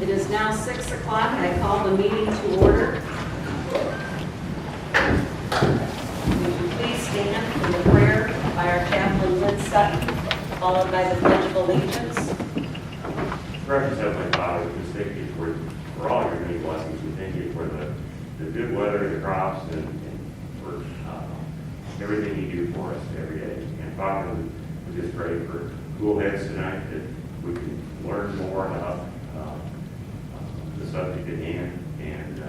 It is now 6 o'clock. I call the meeting to order. Would you please stand for the prayer by our chaplain, Lynn Sutton, followed by the Pledge of Allegiance. Gracious Heavenly Father, we just thank you for all your many blessings. We thank you for the good weather, the crops, and for everything you do for us every day. And Father, we just pray for cool heads tonight that we can learn more about the subject at hand. And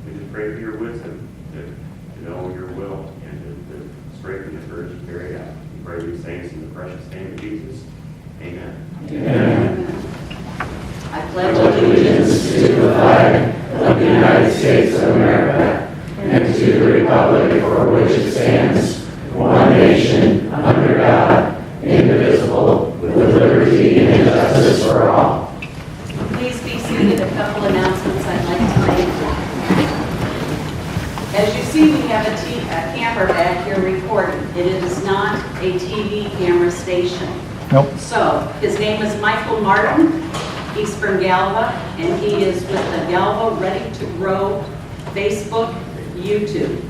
we just pray for your wisdom to know your will and to strengthen the courage to carry it out. We pray these things in the precious name of Jesus. Amen. Amen. I pledge allegiance to the flag of the United States of America and to the republic for which it stands, one nation, under God, indivisible, with liberty and justice for all. Please be seated. A couple announcements I'd like to make. As you see, we have a camera back here recording. It is not a TV camera station. Nope. So, his name is Michael Martin. He's from Galva, and he is with the Galva Ready to Grow Facebook, YouTube.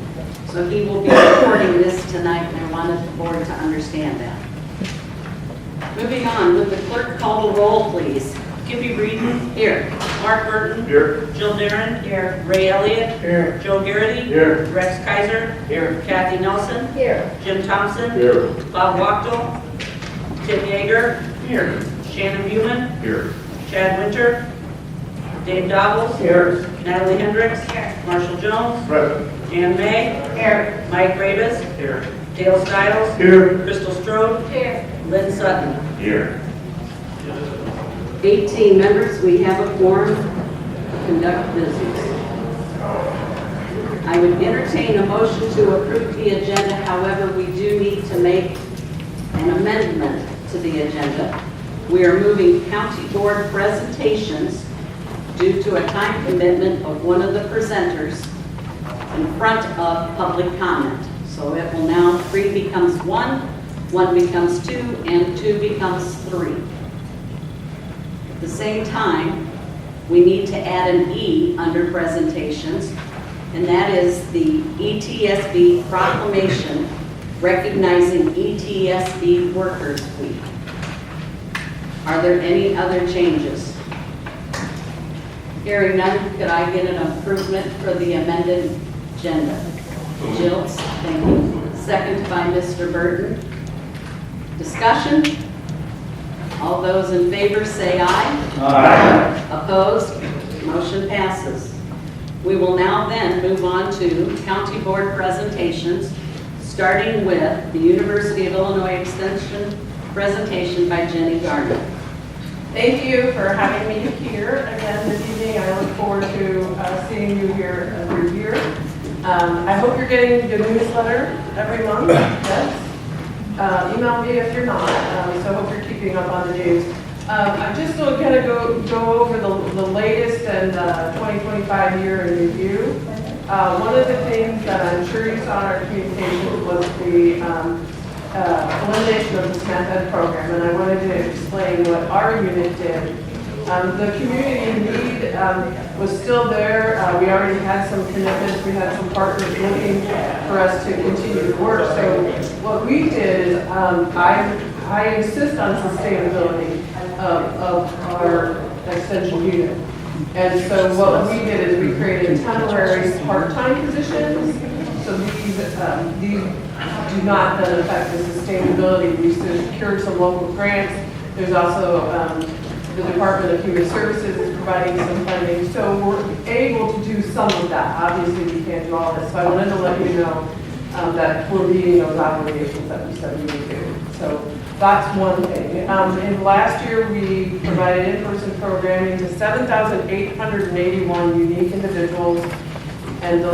So he will be recording this tonight, and I wanted the board to understand that. Moving on, would the clerk call the roll, please? Gibby Breeden. Here. Mark Burton. Here. Jill Darren. Here. Ray Elliott. Here. Joe Garrity. Here. Rex Kaiser. Here. Kathy Nelson. Here. Jim Thompson. Here. Bob Wachtel. Tim Yeager. Here. Shannon Buman. Here. Chad Winter. Dave Dobbles. Here. Natalie Hendricks. Marshall Jones. Present. Jan May. Here. Mike Ravis. Here. Dale Stiles. Here. Crystal Strode. Here. Lynn Sutton. Here. 18 members, we have a quorum to conduct business. I would entertain a motion to approve the agenda. However, we do need to make an amendment to the agenda. We are moving county board presentations due to a time commitment of one of the presenters in front of public comment. So it will now 3 becomes 1, 1 becomes 2, and 2 becomes 3. At the same time, we need to add an E under presentations, and that is the ETSB proclamation recognizing ETSB Workers Week. Are there any other changes? Hearing none, could I get an improvement for the amended agenda? Jill, thank you. Second by Mr. Burton. Discussion? All those in favor say aye. Aye. Opposed? Motion passes. We will now then move on to county board presentations, starting with the University of Illinois Extension presentation by Jenny Gardner. Thank you for having me here again this evening. I look forward to seeing you here every year. I hope you're getting the newsletter every month. Yes. Email me if you're not. So I hope you're keeping up on the news. I'm just going to go over the latest and 2025 year in review. One of the things that I'm sure you saw in our communication was the elimination of the SNAP Ed program, and I wanted to explain what our unit did. The community need was still there. We already had some commitments. We had some partners looking for us to continue to work. So what we did is I insist on sustainability of our extension unit. And so what we did is we created temporary part-time positions. So these do not then affect the sustainability. We secured some local grants. There's also the Department of Human Services is providing some funding. So we're able to do some of that. Obviously, we can't do all this. So I wanted to let you know that we're meeting those obligations that we said we would do. So that's one thing. In last year, we provided in-person programming to 7,881 unique individuals and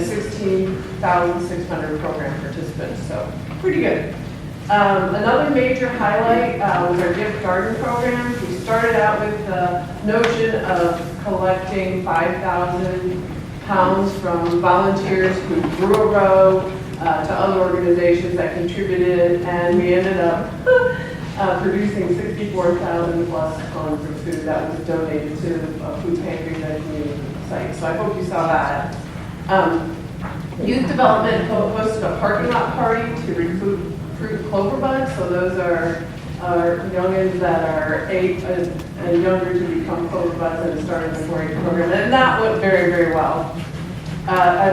16,600 program participants. So pretty good. Another major highlight was our gift garden program. We started out with the notion of collecting 5,000 pounds from volunteers who grew a row to other organizations that contributed, and we ended up producing 64,000 plus tons of food that was donated to food pantries and community sites. So I hope you saw that. Youth Development hosted a parking lot party to recruit clover buds. So those are youngins that are 8 and younger to become clover buds and starting the 4-H program. And that went very, very well.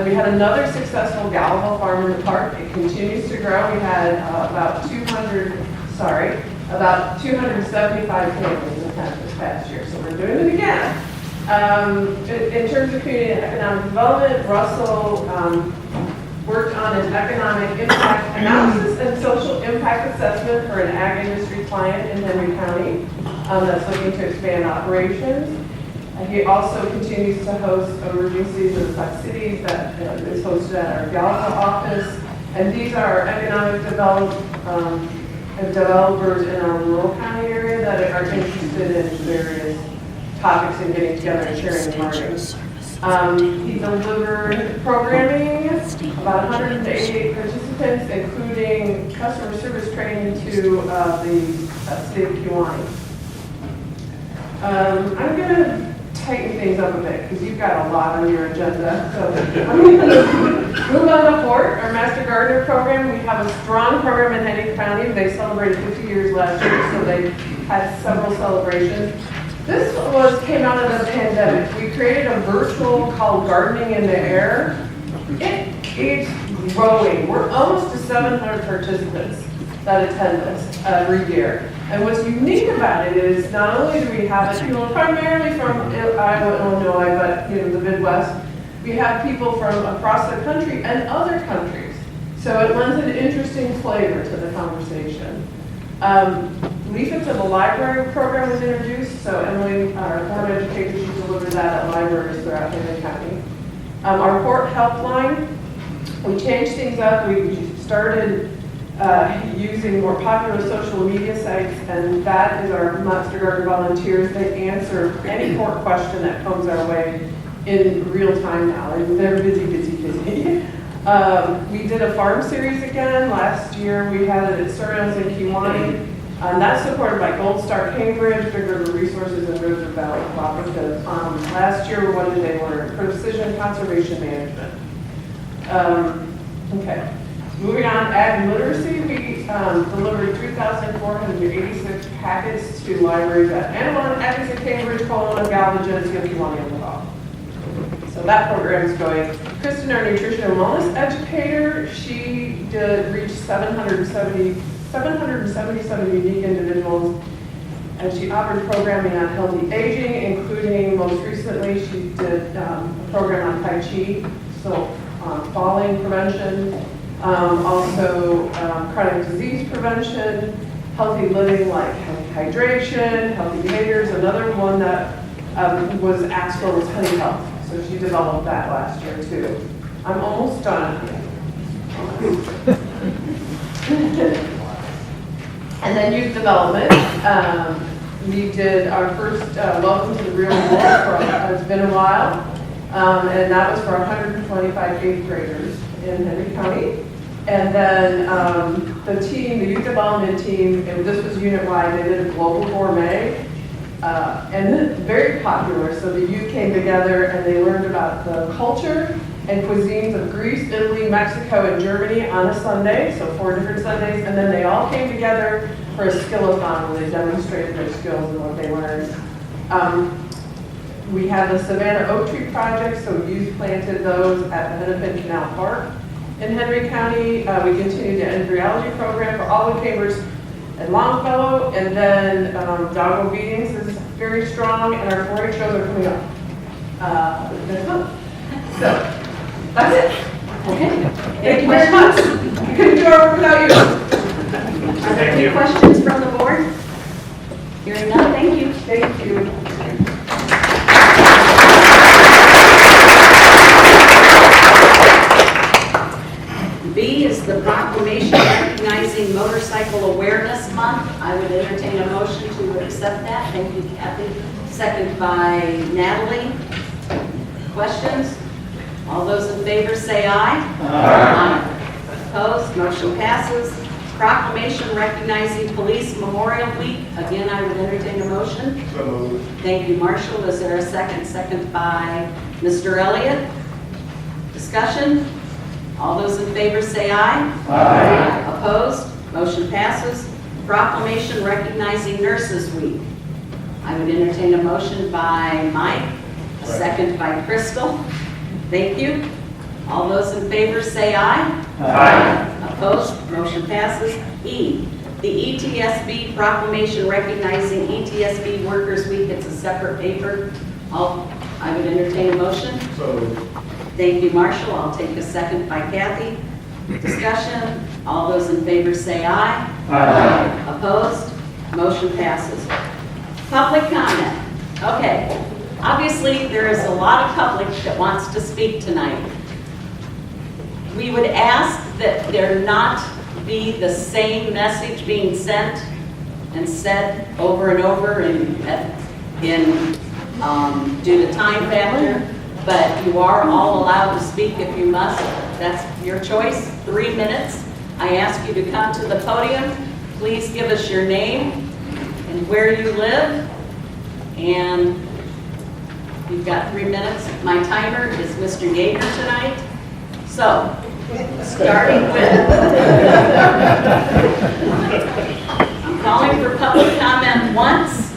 We had another successful Galva farm in the park. It continues to grow. We had about 275 families attend this past year, so we're doing it again. In terms of community and economic development, Russell worked on an economic impact analysis and social impact assessment for an ag industry client in Henry County that's looking to expand operations. He also continues to host emergencies in 5 cities that is hosted at our Galva office. And these are economic developers in our rural county area that are interested in various topics and getting together and sharing and learning. He delivered programming, about 188 participants, including customer service training to the state of Kewanee. I'm going to tighten things up a bit because you've got a lot on your agenda. So I'm going to move on to Fort, our Master Gardener program. We have a strong program in Henry County. They celebrated 50 years last year, so they had several celebrations. This came out of the pandemic. We created a virtual called Gardening in the Air. It's growing. We're almost to 700 participants that attend this every year. And what's unique about it is not only do we have people primarily from Iowa, Illinois, but the Midwest, we have people from across the country and other countries. So it lends an interesting flavor to the conversation. Leaflet to the Library program was introduced. So Emily, our board educator, she delivered that at libraries throughout Henry County. Our Port Helpline, we changed things up. We started using more popular social media sites, and that is our Master Garden volunteers. They answer any port question that comes our way in real time now, and they're busy. We did a farm series again. Last year we had it at Surreals in Kewanee. That's supported by Gold Star Cambridge, Big River Resources, and River Valley Cooperative. Last year, what did they learn? Precision conservation management. Okay. Moving on, ag literacy, we delivered 3,486 packets to libraries at Anawan, Atkinson, Cambridge, Kelowna, Galva, Geneseo, Kewanee, and Laval. So that program is going. Kristen, our nutrition and wellness educator, she did reach 777 unique individuals, and she offered programming on healthy aging, including most recently she did a program on Tai Chi, so falling prevention, also chronic disease prevention, healthy living like healthy hydration, healthy behaviors. Another one that was asked for was honey health, so she developed that last year too. I'm almost done. And then youth development. We did our first Welcome to the Real World. It's been a while. And that was for 125 eighth graders in Henry County. And then the youth development team, this was unit-wide, they did a global gourmet. And then very popular. So the youth came together and they learned about the culture and cuisines of Greece, Italy, Mexico, and Germany on a Sunday, so 4 different Sundays, and then they all came together for a skill-a-thon where they demonstrated their skills and what they learned. We had the Savannah Oak Tree Project, so youth planted those at the Hennepin Canal Park in Henry County. We continued the embryology program for all the Cambridge and Longfellow, and then doggo beatings is very strong, and our 4-H shows are coming up this month. So, that's it. Okay. Thank you very much. We couldn't do our work without you. Are there any questions from the board? Hearing none, thank you. Thank you. B is the proclamation recognizing Motorcycle Awareness Month. I would entertain a motion to accept that. Thank you, Kathy. Second by Natalie. Questions? All those in favor say aye. Aye. Opposed? Motion passes. proclamation recognizing Police Memorial Week. Again, I would entertain a motion. So moved. Thank you, Marshall. Is there a second? Second by Mr. Elliott. Discussion? All those in favor say aye. Aye. Opposed? Motion passes. Proclamation recognizing Nurses Week. I would entertain a motion by Mike, a second by Crystal. Thank you. All those in favor say aye. Aye. Opposed? Motion passes. E, the ETSB proclamation recognizing ETSB Workers Week. It's a separate paper. I would entertain a motion. So moved. Thank you, Marshall. I'll take a second by Kathy. Discussion. All those in favor say aye. Aye. Opposed? Motion passes. Public comment. Okay. Obviously, there is a lot of public that wants to speak tonight. We would ask that there not be the same message being sent and said over and over due to time factor, but you are all allowed to speak if you must. That's your choice. 3 minutes. I ask you to come to the podium. Please give us your name and where you live. And you've got 3 minutes. My timer is Mr. Yeager tonight. So, starting with, I'm calling for public comment once.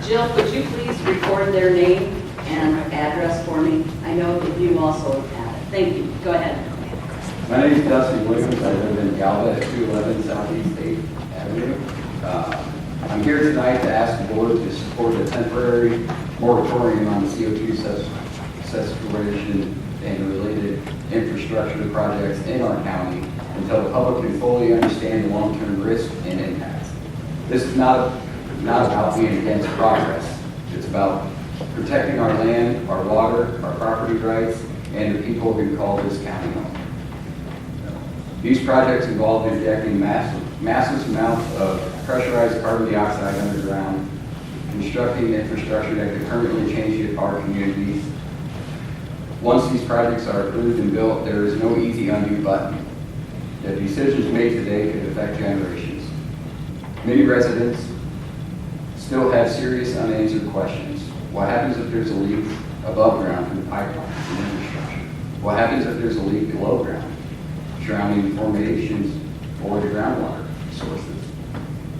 Jill, could you please record their name and address for me? I know that you also have it. Thank you. Go ahead. My name is Dustin Williams. I live in Galva at 211 Southeast 8th Avenue. I'm here tonight to ask the board to support a temporary moratorium on CO2 sequestration and related infrastructure projects in our county until the public can fully understand the long-term risks and impacts. This is not about being against progress. It's about protecting our land, our water, our property rights, and the people who call this county home. These projects involve injecting massive amounts of pressurized carbon dioxide underground, constructing infrastructure that could permanently change our communities. Once these projects are approved and built, there is no easy undo button. The decisions made today could affect generations. Many residents still have serious unanswered questions. What happens if there's a leak above ground from the pipelines and infrastructure? What happens if there's a leak below ground, surrounding formations or the groundwater sources?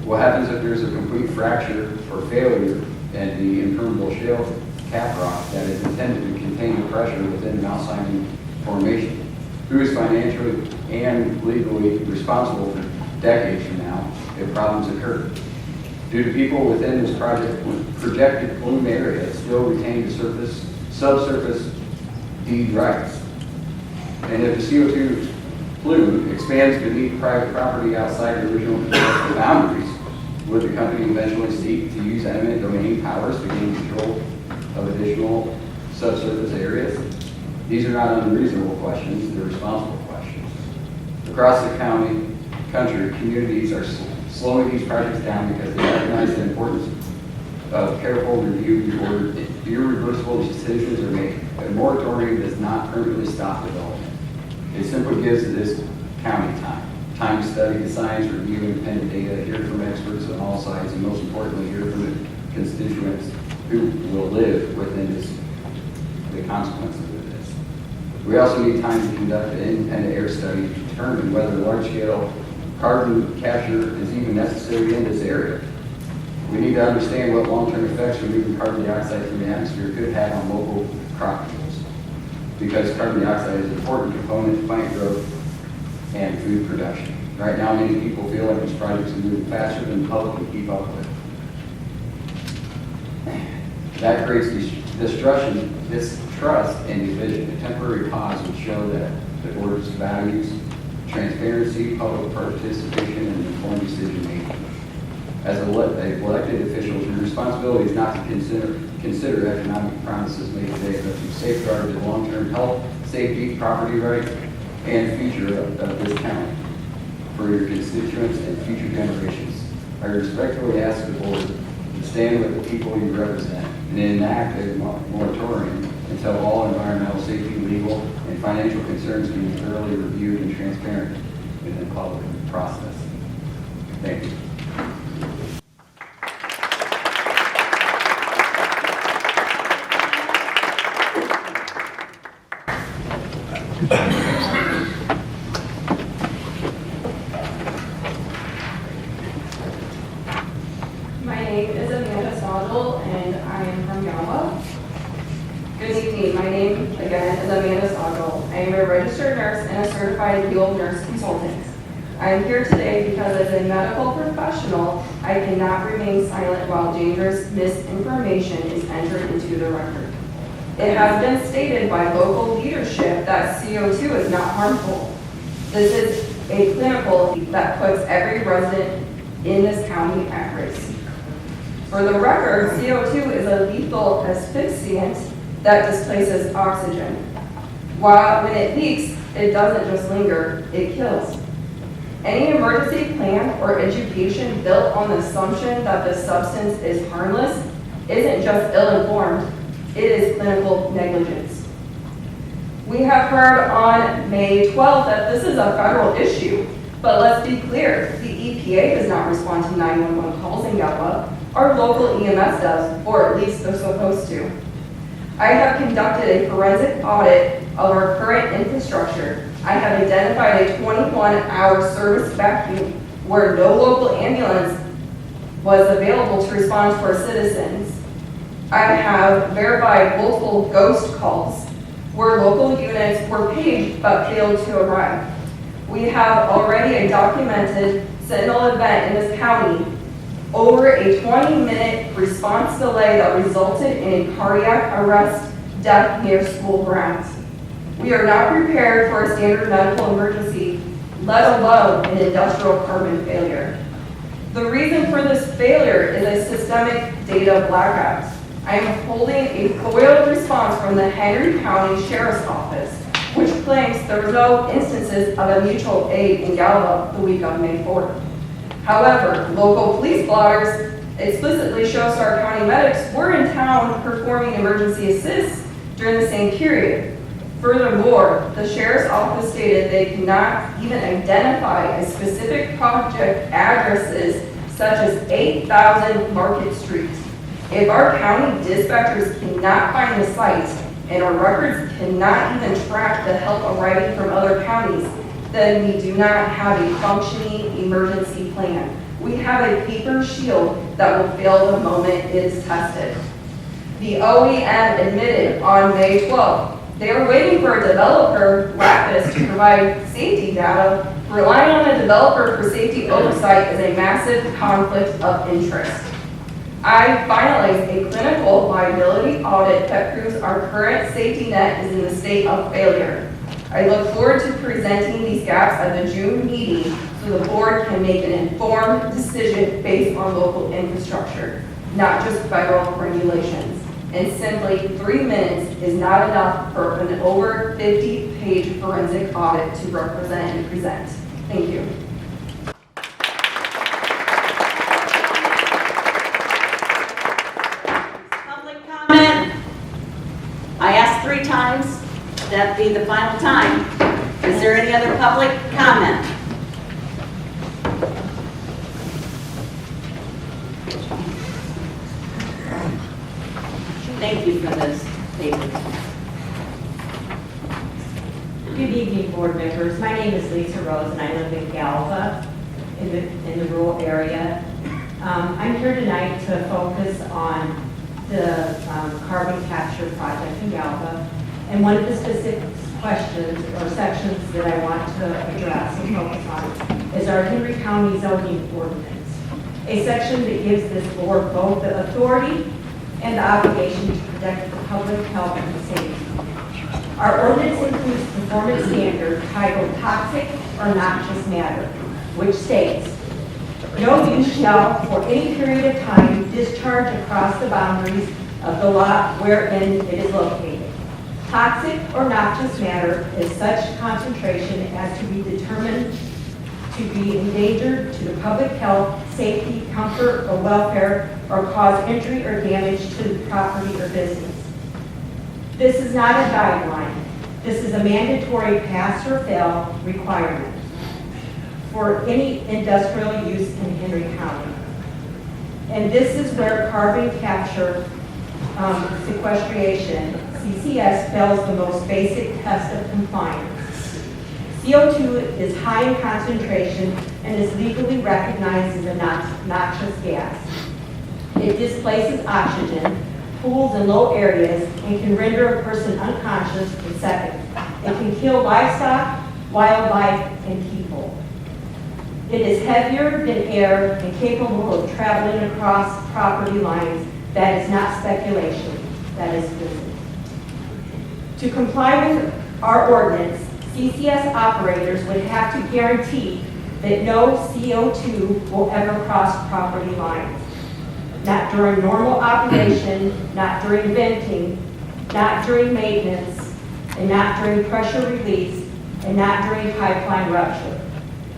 What happens if there's a complete fracture or failure in the impermeable shale cap rock that is intended to contain the pressure within the Mount Simon formation? Who is financially and legally responsible for decades from now if problems occur? Do the people within this projected plume area still retain the subsurface deed rights? And if the CO2 plume expands beneath private property outside the original construction boundaries, would the company eventually seek to use eminent domain powers to gain control of additional subsurface areas? These are not unreasonable questions, they're responsible questions. Across the country, communities are slowing these projects down because they recognize the importance of careful review before irreversible decisions are made. A moratorium does not permanently stop development. It simply gives this county time to study the science, review independent data, hear from experts on all sides, and most importantly, hear from the constituents who will live within the consequences of this. We also need time to conduct an independent air study to determine whether large-scale carbon capture is even necessary in this area. We need to understand what long-term effects removing carbon dioxide from the atmosphere could have on local crop yields, because carbon dioxide is an important component to plant growth and food production. Right now, many people feel like these projects are moving faster than the public can keep up with. That creates distrust and division. A temporary pause would show that the board's values transparency, public participation, and informed decision-making. As elected officials, your responsibility is not to consider economic promises made today, but to safeguard the long-term health, safety, property rights, and future of this county for your constituents and future generations. I respectfully ask the board to stand with the people you represent, and enact a moratorium until all environmental, safety, legal, and financial concerns can be thoroughly reviewed and transparent in the public process. Thank you. My name is Stodgel, and I am from Galva. Good evening. My name, again, is Stodgel. I am a registered nurse and a certified field nurse consultant. I am here today because as a medical professional, I cannot remain silent while dangerous misinformation is entered into the record. It has been stated by local leadership that CO2 is not harmful. This is a clinical that puts every resident in this county at risk. For the record, CO2 is a lethal asphyxiant that displaces oxygen. While when it leaks, it doesn't just linger, it kills. Any emergency plan or education built on the assumption that the substance is harmless isn't just ill-informed, it is clinical negligence. We have heard on May 12th that this is a federal issue, but let's be clear, the EPA does not respond to 911 calls in Galva. Our local EMS does, or at least they're supposed to. I have conducted a forensic audit of our current infrastructure. I have identified a 21-hour service vacuum where no local ambulance was available to respond to our citizens. I have verified multiple ghost calls where local units were paged but failed to arrive. We have already a documented sentinel event in this county over a 20-minute response delay that resulted in a cardiac arrest death near school grounds. We are not prepared for a standard medical emergency, let alone an industrial carbon failure. The reason for this failure is a systemic data blackout. I am holding a FOIL response from the Henry County Sheriff's Office, which claims there were no instances of a mutual aid in Galva the week of May 4th. However, local police blotters explicitly show Starr County medics were in town performing emergency assists during the same period. Furthermore, the Sheriff's Office stated they cannot even identify a specific project addresses such as 8,000 Market Street. If our county dispatchers cannot find the site and our records cannot even track the help arriving from other counties, then we do not have a functioning emergency plan. We have a paper shield that will fail the moment it is tested. The OEM admitted on May 12th they were waiting for a developer, Lapis, to provide safety data. Relying on a developer for safety oversight is a massive conflict of interest. I finalized a clinical liability audit that proves our current safety net is in the state of failure. I look forward to presenting these gaps at the June meeting so the board can make an informed decision based on local infrastructure, not just federal regulations. And simply 3 minutes is not enough for an over 50-page forensic audit to represent and present. Thank you. Public comment. I asked 3 times. That be the final time. Is there any other public comment? Thank you for this, David. Good evening, board members. My name is Lisa Rose, and I live in Galva, in the rural area. I'm here tonight to focus on the carbon capture project in Galva. And one of the specific questions or sections that I want to address and focus on is our Henry County zoning ordinance, a section that gives this board both the authority and the obligation to protect the public health and safety. Our ordinance includes performance standard titled Toxic or Noxious Matter, which states, no use shall for any period of time discharge across the boundaries of the lot wherein it is located. Toxic or noxious matter is such concentration as to be determined to be endangered to the public health, safety, comfort, or welfare, or cause injury or damage to the property or business. This is not a guideline. This is a mandatory pass or fail requirement for any industrial use in Henry County. And this is where carbon capture sequestration, CCS, fails the most basic test of compliance. CO2 is high in concentration and is legally recognized as a noxious gas. It displaces oxygen, pools in low areas, and can render a person unconscious in seconds. It can kill livestock, wildlife, and people. It is heavier than air and capable of traveling across property lines. That is not speculation, that is physics. To comply with our ordinance, CCS operators would have to guarantee that no CO2 will ever cross property lines. Not during normal operation, not during venting, not during maintenance, and not during pressure release, and not during pipeline rupture.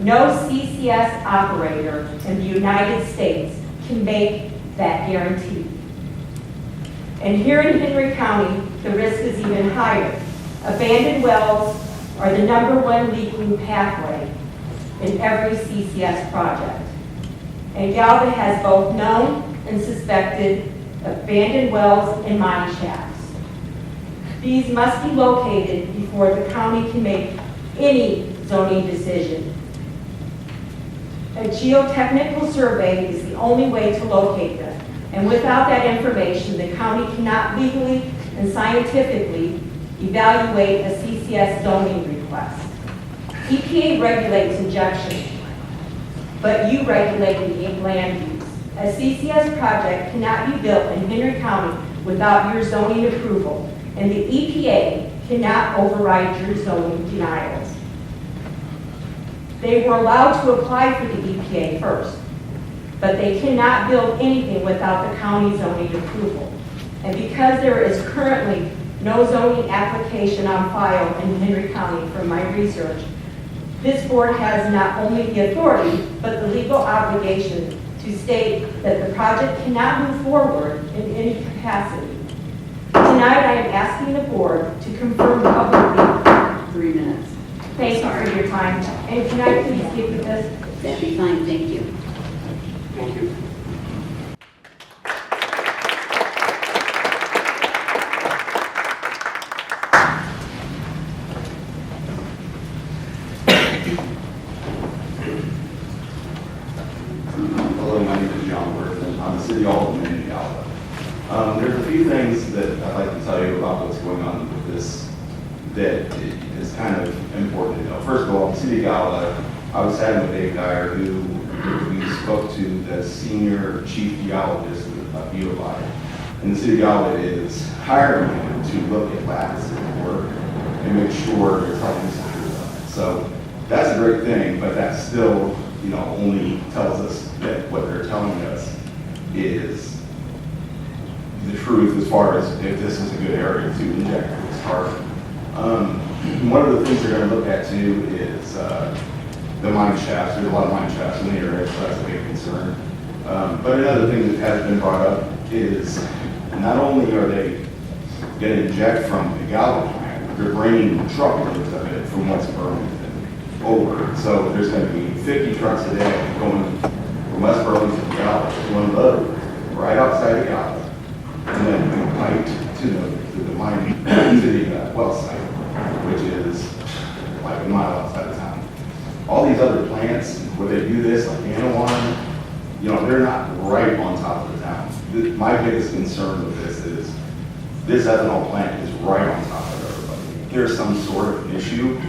No CCS operator in the United States can make that guarantee. And here in Henry County, the risk is even higher. Abandoned wells are the #1 leaking pathway in every CCS project. And Galva has both known and suspected abandoned wells and mine shafts. These must be located before the county can make any zoning decision. A geotechnical survey is the only way to locate them. And without that information, the county cannot legally and scientifically evaluate a CCS zoning request. EPA regulates injection, but you regulate the land use. A CCS project cannot be built in Henry County without your zoning approval, and the EPA cannot override your zoning denials. They were allowed to apply for the EPA first, but they cannot build anything without the county zoning approval. And because there is currently no zoning application on file in Henry County from my research, this board has not only the authority, but the legal obligation to state that the project cannot move forward in any capacity. Tonight, I am asking the board to confirm publicly. 3 minutes. Thank you for your time. And can I please speak with this? That'd be fine, thank you. Thank you. Hello, my name is Wirth, and I'm the City Alderman in Galva. There's a few things that I'd like to tell you about what's going on with this that is kind of important to know. First of all, the City of Galva, I was chatting with Dave Dyer, who we spoke to the senior chief geologist of BOI. And the City of Galva is hiring him to look at Lapis' work and make sure they're telling us the truth on it. So that's a great thing, but that still, only tells us that what they're telling us is the truth as far as if this is a good area to inject this carbon. One of the things they're going to look at too is the mine shafts. There's a lot of mine shafts in the area, so that's a big concern. But another thing that has been brought up is not only are they going to inject from the Galva plant, they're bringing truckloads of it from West Burlington over. So there's going to be 50 trucks a day going from West Burlington to Galva, one load right outside of Galva, and then being piped to the mine, to the well site, which is like a mile outside of town. All these other plants, where they do this, like Anawan, they're not right on top of the town. My biggest concern with this is this ethanol plant is right on top of everybody. If there's some sort of issue,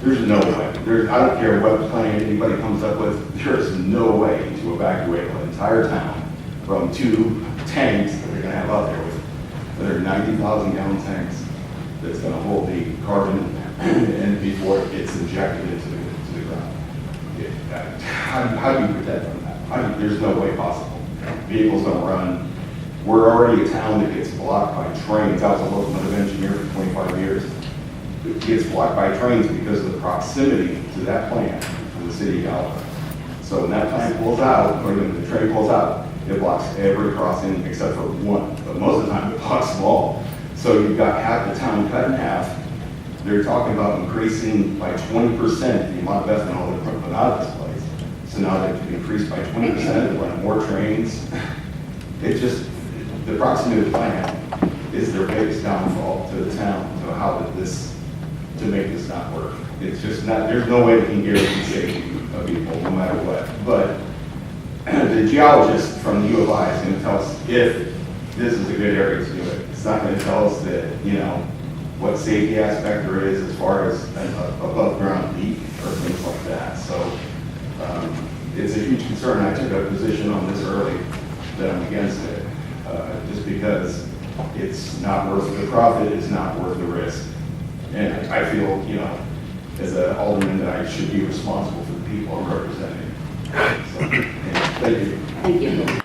there's no way. I don't care what plan anybody comes up with, there's no way to evacuate an entire town from 2 tanks that they're going to have out there with. They're 90,000 gallon tanks that's going to hold the carbon and before it gets injected into the ground. How do you protect from that? There's no way possible. Vehicles don't run. We're already a town that gets blocked by trains. I was a locomotive engineer for 25 years. It gets blocked by trains because of the proximity to that plant from the city of Galva. So when that plant pulls out, or when the train pulls out, it blocks every crossing except for one, but most of the time it blocks them all. So you've got half the town cut in half. They're talking about increasing by 20% the amount of ethanol they're putting out of this place. So now they've increased by 20%, they're running more trains. It just, the proximity of the plant is their biggest downfall to the town. So how did this, to make this not work? It's just not, there's no way we can guarantee safety of people no matter what. But the geologist from the U of I is going to tell us if this is a good area to do it. It's not going to tell us that, you know, what safety aspect there is as far as an above ground leak or things like that. So it's a huge concern. I took a position on this early that I'm against it, just because it's not worth the profit, it's not worth the risk. And I feel, you know, as an alderman that I should be responsible for the people I'm representing. So, yeah, thank you. Thank you.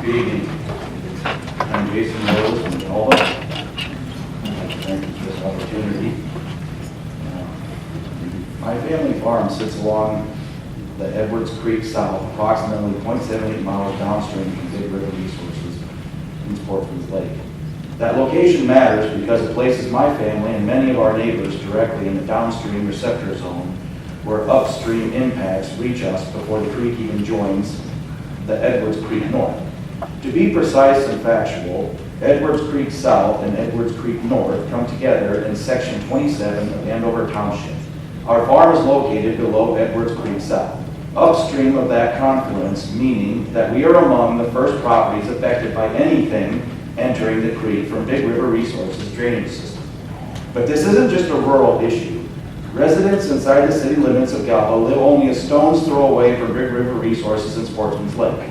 Good evening. I'm Jason Rose from Galva. Thank you for this opportunity. My family farm sits along the Edwards Creek South, approximately 0.78 miles downstream from Big River Resources in Sportsman's Lake. That location matters because it places my family and many of our neighbors directly in the downstream receptor zone where upstream impacts reach us before the creek even joins the Edwards Creek North. To be precise and factual, Edwards Creek South and Edwards Creek North come together in section 27 of Andover Township. Our farm is located below Edwards Creek South, upstream of that confluence, meaning that we are among the first properties affected by anything entering the creek from Big River Resources drainage system. But this isn't just a rural issue. Residents inside the city limits of Galva live only a stone's throw away from Big River Resources and Sportsman's Lake.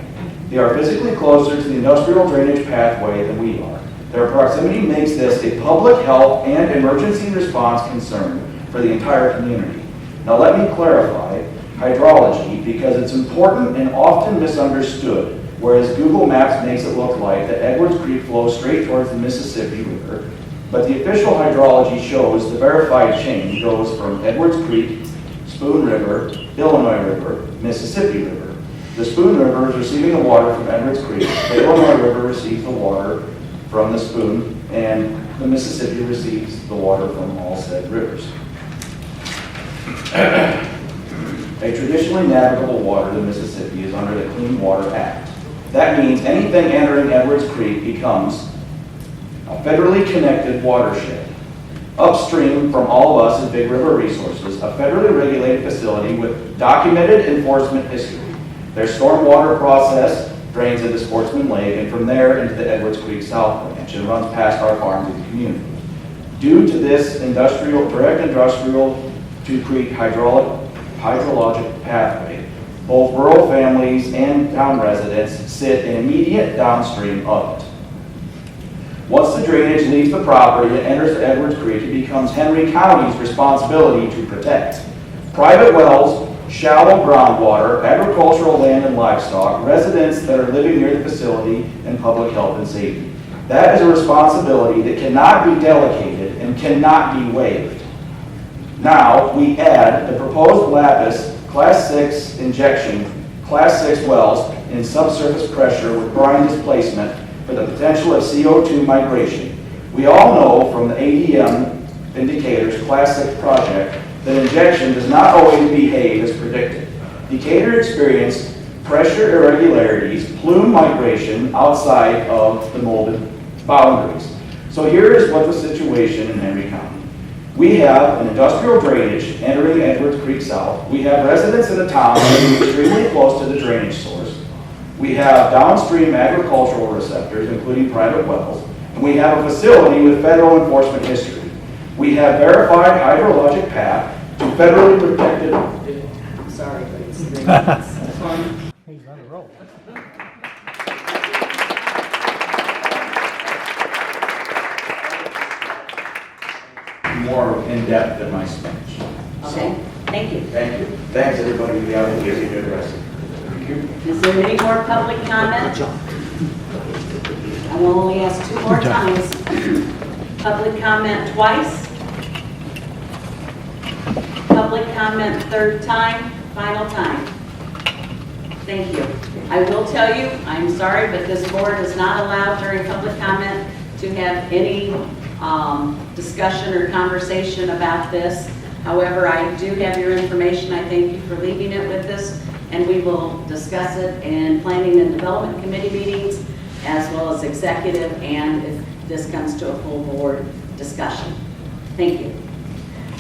They are physically closer to the industrial drainage pathway than we are. Their proximity makes this a public health and emergency response concern for the entire community. Now let me clarify hydrology because it's important and often misunderstood, whereas Google Maps makes it look like that Edwards Creek flows straight towards the Mississippi River, but the official hydrology shows the verified chain goes from Edwards Creek, Spoon River, Illinois River, Mississippi River. The Spoon River is receiving the water from Edwards Creek, the Illinois River receives the water from the Spoon, and the Mississippi receives the water from all said rivers. A traditionally navigable water, the Mississippi, is under the Clean Water Act. That means anything entering Edwards Creek becomes a federally connected watershed. Upstream from all of us is Big River Resources, a federally regulated facility with documented enforcement history. Their stormwater process drains into Sportsman Lake and from there into the Edwards Creek South Branch and runs past our farm to the community. Due to this direct industrial to creek hydrologic pathway, both rural families and town residents sit in immediate downstream of it. Once the drainage leaves the property and enters the Edwards Creek, it becomes Henry County's responsibility to protect. Private wells, shallow groundwater, agricultural land and livestock, residents that are living near the facility, and public health and safety. That is a responsibility that cannot be delegated and cannot be waived. Now, we add the proposed Lapis Class 6 injection, Class 6 wells in subsurface pressure with brine displacement for the potential of CO2 migration. We all know from the ADM indicators Class 6 project that injection does not always behave as predicted. Decatur experienced pressure irregularities, plume migration outside of the molded boundaries. So here is what the situation in Henry County. We have an industrial drainage entering Edwards Creek South. We have residents in the town living extremely close to the drainage source. We have downstream agricultural receptors, including private wells. And we have a facility with federal enforcement history. We have verified hydrologic path to federally protected. Sorry, but it's 3 minutes. He's on a roll. More in depth than my speech. Okay, thank Thank you. Thank you. Thanks, everybody. We have Give you a good rest. Is there any more public comment? I will only ask 2 more times. Public comment twice. Public comment 3rd time, final time. Thank you. I will tell you, I'm sorry, but this board is not allowed during public comment to have any discussion or conversation about this. However, I do have your information. I thank you for leaving it with us, and we will discuss it in Planning and Development Committee meetings, as well as executive, and if this comes to a full board discussion. Thank you.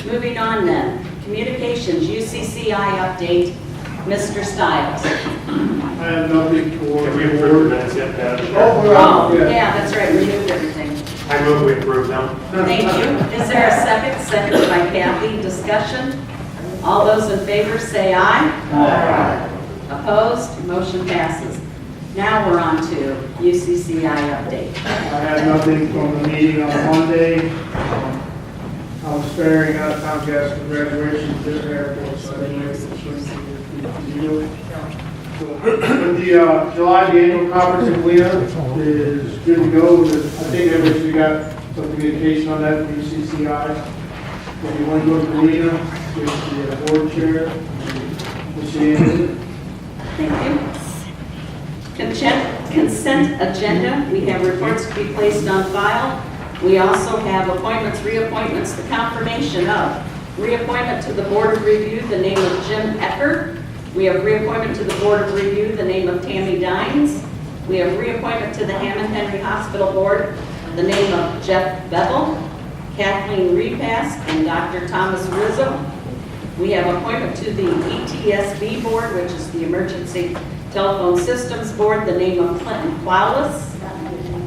Moving on then, communications, UCCI update, Mr. Stiles. I have nothing for. Can we approve the minutes yet, Pat? Oh, yeah, that's right, we moved everything. I move we approve them. Thank you. Is there a second? Seconded by Kathy. Discussion? All those in favor say aye. Aye. Opposed? Motion passes. Now we're on to UCCI update. I had nothing from the meeting on Monday. I was sparing out of town gas for graduation to the airport, so I didn't make it to the July, the annual conference in Galva is good to go. I think everybody's got some communication on that from UCCI. If you want to go to Galva, with the board chair, we'll see you. Thank you. Consent agenda. We have reports to be placed on file. We also have appointments, reappointments, the confirmation of reappointment to the Board of Review, the name of Jim Ecker. We have reappointment to the Board of Review, the name of Tammy Dines. We have reappointment to the Hammond Henry Hospital Board, the name of Jeff Bevel, Kathleen Repass, and Dr. Thomas Rizzo. We have appointment to the ETSB Board, which is the Emergency Telephone Systems Board, the name of Clinton Flawless.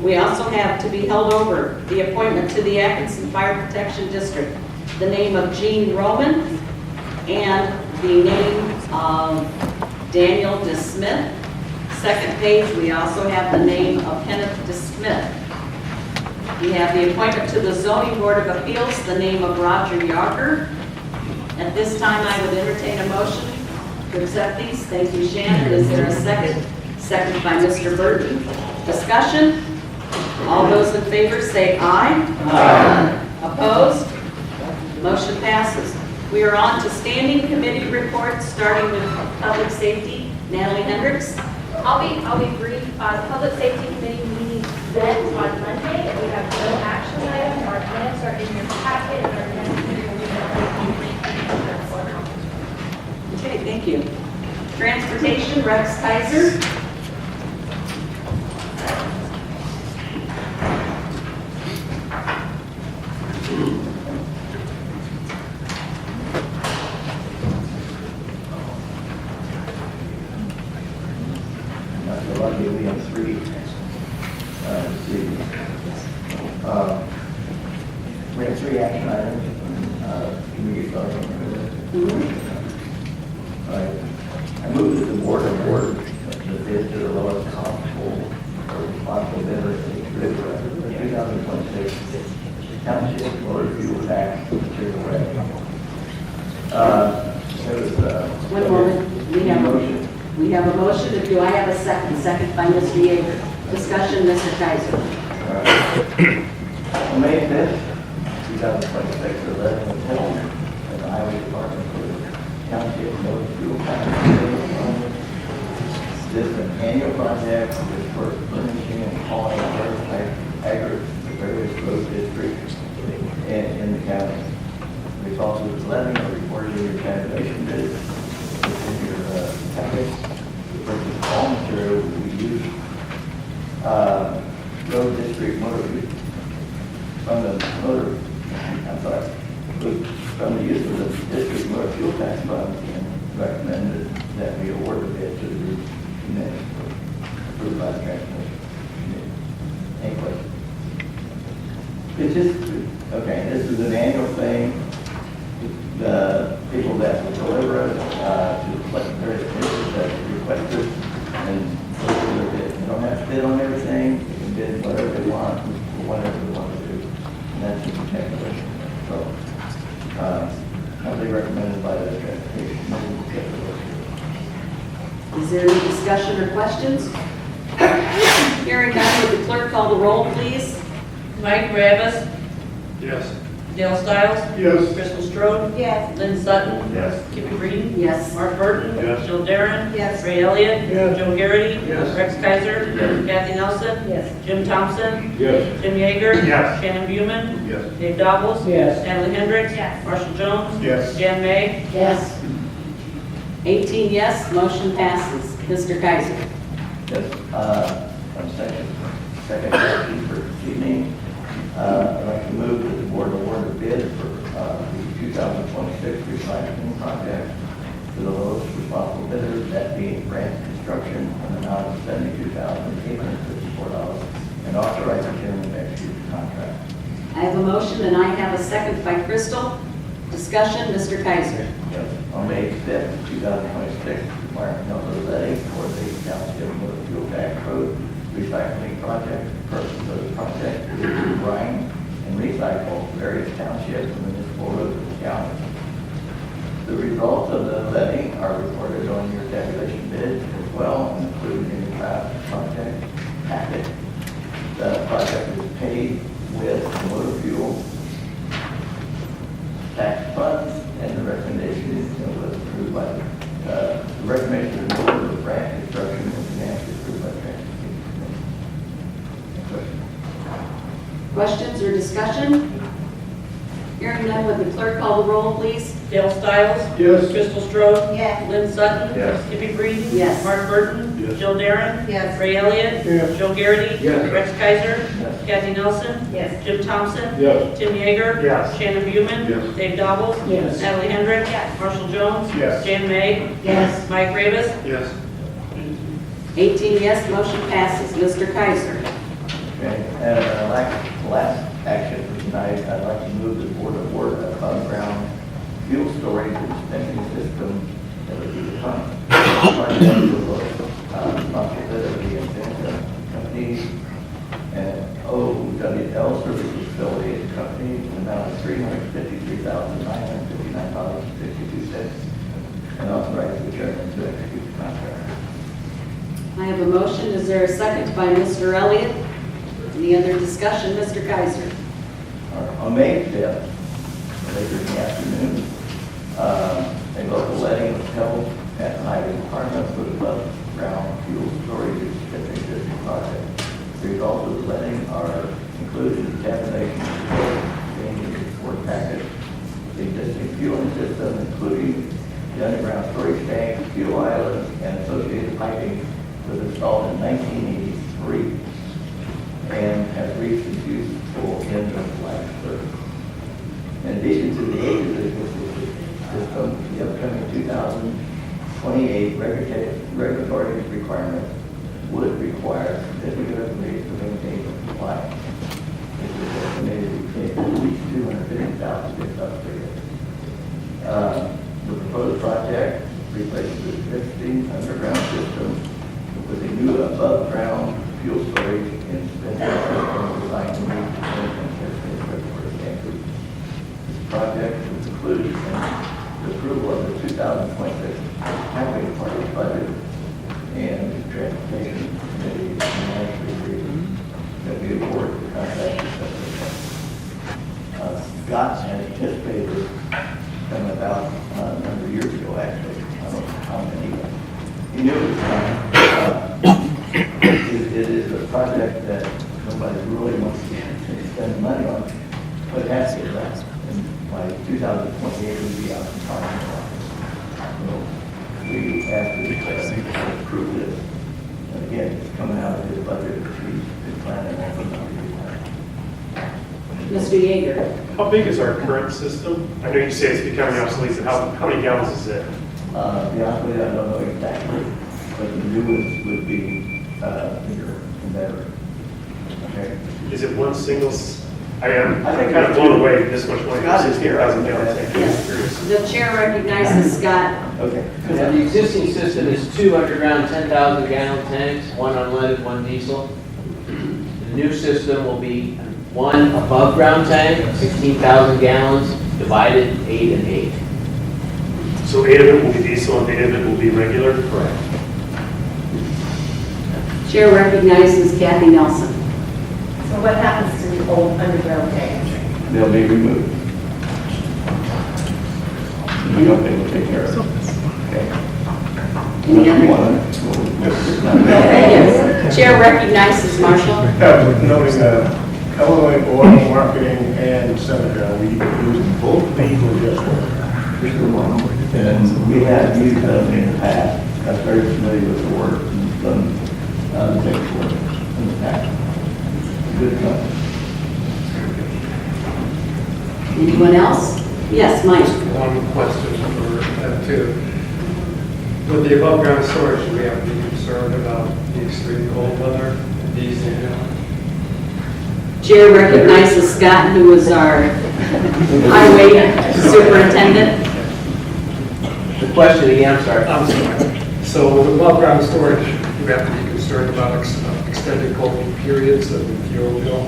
We also have to be held over the appointment to the Atkinson Fire Protection District, the name of Gene Roman, and the name of Daniel DeSmith. Second page, we also have the name of Kenneth DeSmith. We have the appointment to the Zoning Board of Appeals, the name of Roger Yarger. At this time, I would entertain a motion to accept these. Thank you, Shannon. Is there a second? Second by Mr. Burton. Discussion? All those in favor say aye. Aye. Opposed? Motion passes. We are on to standing committee reports, starting with Public Safety. Natalie Hendricks. I'll be brief. The Public Safety Committee meeting met on Monday, and we have no action items. Our minutes are in your packet, and our next meeting will be on Okay, thank you. Transportation, Rex Kaiser. Lucky we have 3 we have 3 action items. Can we get started? I move that the board award the bid to the lowest possible or responsible bidder for the 2026 township motor fuel tax material revenue. One moment. We have a motion. Do I have a second? Second by Ms. Yeager. Discussion, Mr. Kaiser. On May 5th, 2026, 11 and 10, at the Highway Department for the Township Motor Fuel Tax. This is an annual project for furnishing and hauling aggregates to various road districts in the county. Results of this levy are reported in your tabulation bid. It's in your package. The purchase of all material will be used. Road district motor from the use of the district motor fuel tax fund, and recommended that we award the bid to the group unanimously approved by the transportation committee. Any questions? It's just, okay, this is an annual thing. The people that will deliver it to the various places that requested, and look at their bid. You don't have to bid on everything. You can bid whatever they want, or whatever they want to do. And that's just a calculation. So, how they recommend recommended by the Transportation Committee. Is there any discussion or questions? Hearing none, would the clerk call the roll, please? Mike Ravis, Yes. Dale Stiles, Yes. Crystal Strode, Yes. Lynn Sutton, Yes. Kippy Breeden, Yes. Mark Burton, Yes. Jill Darren, Yes. Ray Elliott, Yes. Joe Garrity, Yes. Rex Kaiser, Yes. Kathy Nelson, Yes. Jim Thompson, Yes. Jim Yeager, Yes. Shannon Buman, Yes. Dave Dobbles, Yes. Natalie Hendricks, Yes. Marshall Jones, Yes. Jan May, Yes. 18 yes, motion passes. Mr. Kaiser. Yes, on second motion for this evening, I'd like to move that the board award a bid for the 2026 recycling project to the lowest responsible bidder, that being Grant Construction, an amount of $72,854, and authorize the chairman to execute the contract. I have a motion and I have a second by Crystal. Discussion, Mr. Kaiser. Yes, on May 5th, 2026, requiring no levy for the township motor fuel tax road recycling project. The purpose of the project is to grind and recycle various townships and municipal roads in the county. The results of the levy are reported on your tabulation bid as well, and included in the draft project packet. The project is paid with motor fuel tax funds, and the recommendation was approved by the recommendation of the board of Grant Construction and Finance is approved by the Transportation Committee. Any questions? Questions or discussion? Hearing none, would the clerk call the roll, please? Dale Stiles, Yes. Crystal Strode, Yes. Lynn Sutton, Yes. Kippy Breeden, Yes. Mark Burton, Yes. Jill Darren, Yes. Ray Elliott, Yes. Joe Garrity, Yes. Rex Kaiser, Yes. Kathy Nelson, Yes. Jim Thompson, Yes. Tim Yeager, Yes. Shannon Buman, Yes. Dave Dobbles, Yes. Natalie Hendricks, Yes. Marshall Jones, Yes. Jan May, Yes. Mike Ravis, Yes. 18 yes, motion passes. Mr. Kaiser. Okay, and last action for tonight, I'd like to move the board award a above-ground fuel storage and dispensing system that would be the pump. Responsibility and companies and OWL Services Affiliated Company, an amount of $353,959.62, and authorize the chairman to execute the contract. I have a motion. Is there a second by Mr. Elliott? Any other discussion? Mr. Kaiser. On May 5th, later in the afternoon, a local letting was held at the Highway Department for the above-ground fuel storage and dispensing system project. The results of the letting are included in the tabulation report contained in the report packet. The existing fueling system, including the underground storage tank, fuel island, and associated piping, was installed in 1983 and has reached its useful end of life service. In addition to the age of the system, the upcoming 2028 regulatory requirements would require significant upgrades to maintain compliance. It is estimated to take at least $250,000 to get upgraded. The proposed project replaces the existing underground system with a new above-ground fuel storage and dispensing system designed to meet the regulatory standards. This project was included in the approval of the 2026 Highway Department budget and the Transportation Committee unanimously agreed that we award the contract to Scott had anticipated this coming about a number of years ago, actually. I don't know how many, but he knew it was coming. It is a project that nobody really wants to spend money on, but it has to get done. And by 2028, we'll be out in time. So we ask that to approve this. And again, it's coming out of his budget, which he's been planning on for a number of years. Mr. Yeager. How big is our current system? I know you say it's becoming obsolete, but how many gallons is it? To be honest with you, I don't know exactly, but the new ones would be bigger and better. Okay? Is it one single, I'm kind of blown away this much money, Scott is here. 16,000 gallons. I'm Yes. curious. The chair recognizes Scott. Okay. Yeah, the existing system is 2 underground 10,000 gallon tanks, one unleaded, one diesel. The new system will be one above ground tank, 16,000 gallons, divided 8 and 8. So 8 of it will be diesel and 8 of it will be regular? Correct. Chair recognizes Kathy Nelson. So what happens to the old underground tanks? They'll be removed. The company will take care of it. Any other? Yes. Chair recognizes Marshall. Noting Illinois oil marketing and Senegal, we use both these or just one? And we have used them in the past. I'm very familiar with the work and done things work in the past. Good company. Anyone else? Yes, Mike. One question for that too. With the above ground storage, do we have to be concerned about the extreme cold weather, diesel? Chair recognizes Scott, who is our highway superintendent. The question again, I'm sorry. I'm sorry. So with above ground storage, do we have to be concerned about extended cold periods of fuel bill?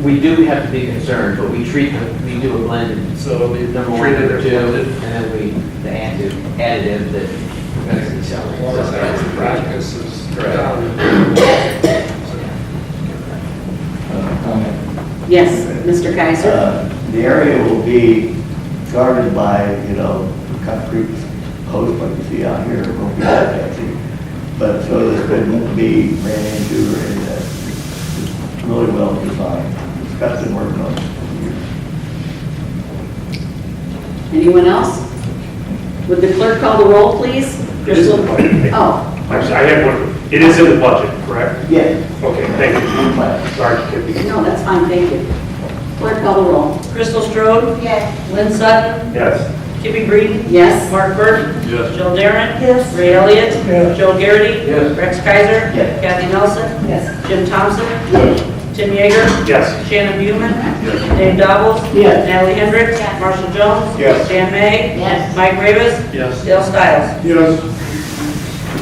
We do have to be concerned, but we do a blended. So it'll be Number one, treated number as two, blended? and then the additive that we're going to be selling. Well, that's the practice is down. Comment. Yes, Mr. Kaiser. The area will be guarded by, concrete posts like you see out here. It won't be that fancy. But so that it won't be ran into or any of that. It's really well designed. Scott's been working on it for years. Anyone else? Would the clerk call the roll, please? It is in the budget. Oh, Actually, I have one. It is in the budget, correct? Yeah. Okay, thank you. Sorry to keep you. no, that's fine, thank you. Clerk call the roll. Crystal Strode? Yes. Lynn Sutton? Yes. Kippy Breeden? Yes? Mark Burton? Yes. Jill Darren? Yes. Ray Elliott? Yes. Joe Garrity? Yes. Rex Kaiser? Yes. Kathy Nelson? Yes. Jim Thompson? Yes. Tim Yeager? Yes. Shannon Buman? Dave Dowles? Yes. Natalie Hendricks? Marshall Jones? Yes. Dan May? Yes. Mike Ravis? Yes. Dale Stiles? Yes.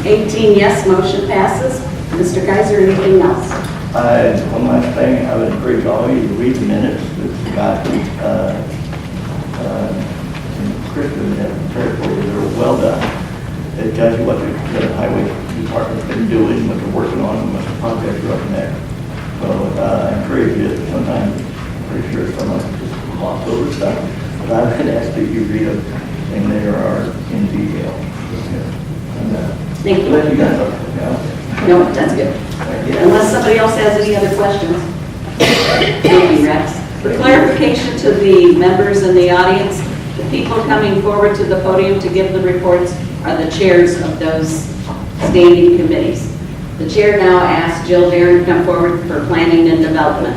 18 yes, motion passes. Mr. Kaiser, anything else? One last thing, I would encourage all of you to read the minutes that Scott and Kristen have prepared for you. They're well done. It tells you what the highway department's been doing, what they're working on, and what the projects are up there. So I encourage you, sometimes, I'm pretty sure some of us just gloss over stuff, but I would ask that you read them, and they are in detail. And, Thank you. let you guys know. No, that's good. Unless somebody else has any other questions. Thank you, Rex. For clarification to the members in the audience, the people coming forward to the podium to give the reports are the chairs of those standing committees. The chair now asks Jill Darren to come forward for planning and development.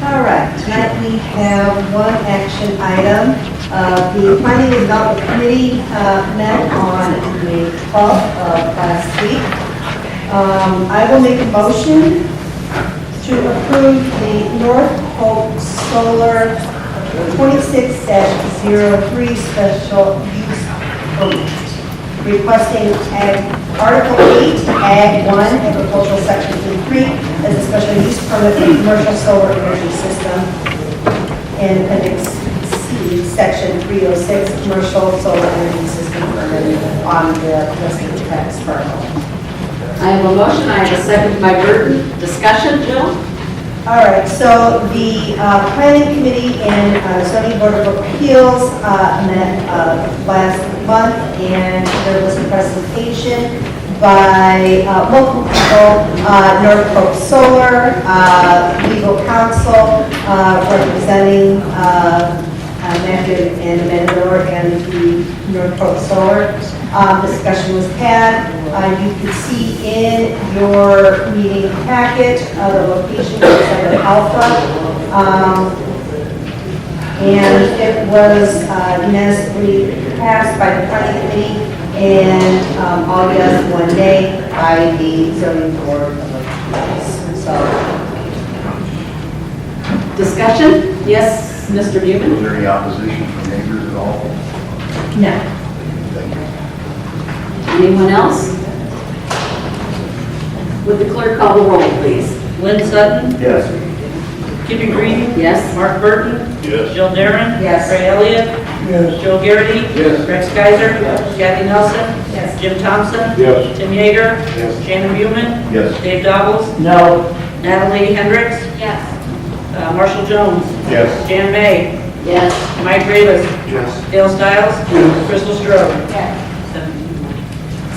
All right, tonight we have one action item. The Planning and Development Committee met on May 12th of last week. I will make a motion to approve the North Hope Solar 26-03 special use permit, requesting Article 8, Ag 1, Agricultural Section 3 as a special use permit for commercial solar energy system, and Appendix C, Section 306, commercial solar energy system permit on the listed tax parcel. I have a motion, I have a second by Burton. Discussion, Jill? All right, so the Planning Committee and Zoning Board of Appeals met last month, and there was a presentation by local people, North Hope Solar, legal counsel representing Matthew and Amanda Miller and the North Hope Solar. Discussion was had. You can see in your meeting packet the location of Center Alpha. And it was unanimously passed by the Planning Committee and all yes one day by the Zoning Board of Appeals. So, Discussion? Yes, Mr. Buman? Was there any opposition from neighbors at all? no. Anyone else? Would the clerk call the roll, please? Lynn Sutton? Yes. Kitty Green? Yes. Mark Burton? Yes. Jill Darren? Yes. Ray Elliott? Yes. Joe Garrity? Yes. Rex Kaiser? Kathy Nelson? Yes. Jim Thompson? Yes. Tim Yeager? Yes. Shannon Buman? Yes. Dave Dowles? No. Natalie Hendricks? Yes. Marshall Jones? Yes. Jan May? Yes. Mike Rivas? Yes. Dale Stiles? Crystal Strode? Yes.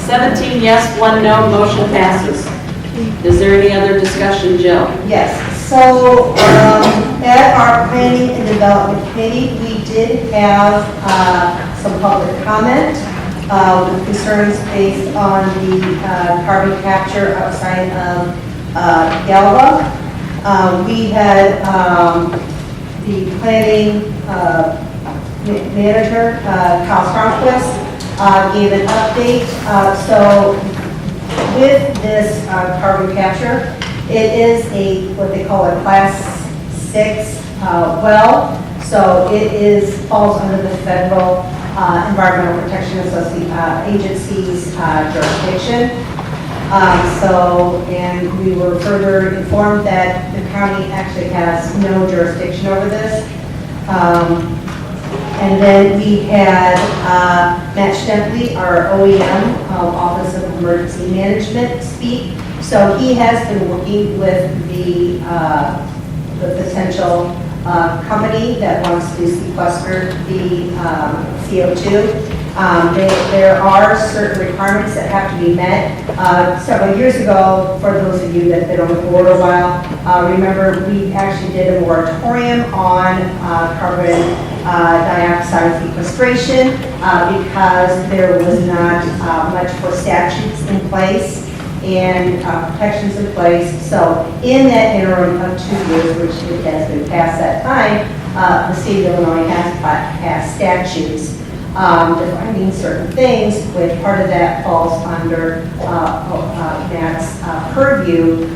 17 yes, 1 no, motion passes. Is there any other discussion, Jill? Yes, so at our Planning and Development Committee, we did have some public comment with concerns based on the carbon capture outside of Galva. We had the planning manager, Kyle Stromquist, gave an update. So with this carbon capture, it is what they call a class 6 well. So it falls under the federal Environmental Protection Agency's jurisdiction. And we were further informed that the county actually has no jurisdiction over this. And then we had Matt Stempley, our OEM, Office of Emergency Management, speak. So he has been working with the potential company that wants to sequester the CO2. There are certain requirements that have to be met. Several years ago, for those of you that have been on the board a while, remember we actually did a moratorium on carbon dioxide sequestration because there was not much for statutes in place and protections in place. So in that interim of 2 years, which it has been past that time, the state of Illinois has passed statutes defining certain things, with part of that falls under Matt's purview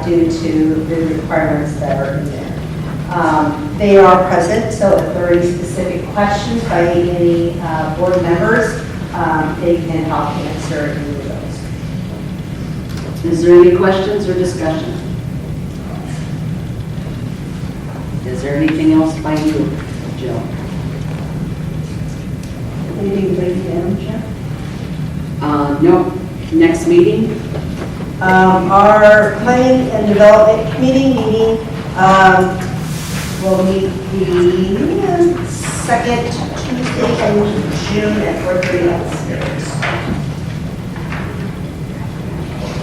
due to the requirements that are in there. They are present, so if there are any specific questions by any board members, they can help answer any of those. Is there any questions or discussion? Is there anything else by you, Jill? Anything to bring down, Jeff? No. Next meeting? Our Planning and Development Committee meeting will meet the second Tuesday in June at 4:30 upstairs.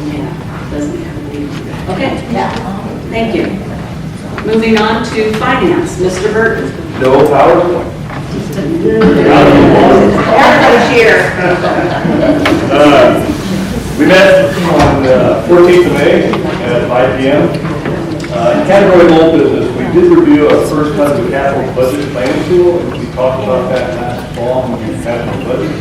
Yeah, doesn't have to be. Okay, yeah, thank you. Moving on to finance, Mr. Burton. No PowerPoint. Everybody's here. We met on 14th of May at 5 p.m. In category of old business, we did review our first time of the capital budget planning tool. We talked about that last fall when we had the budget.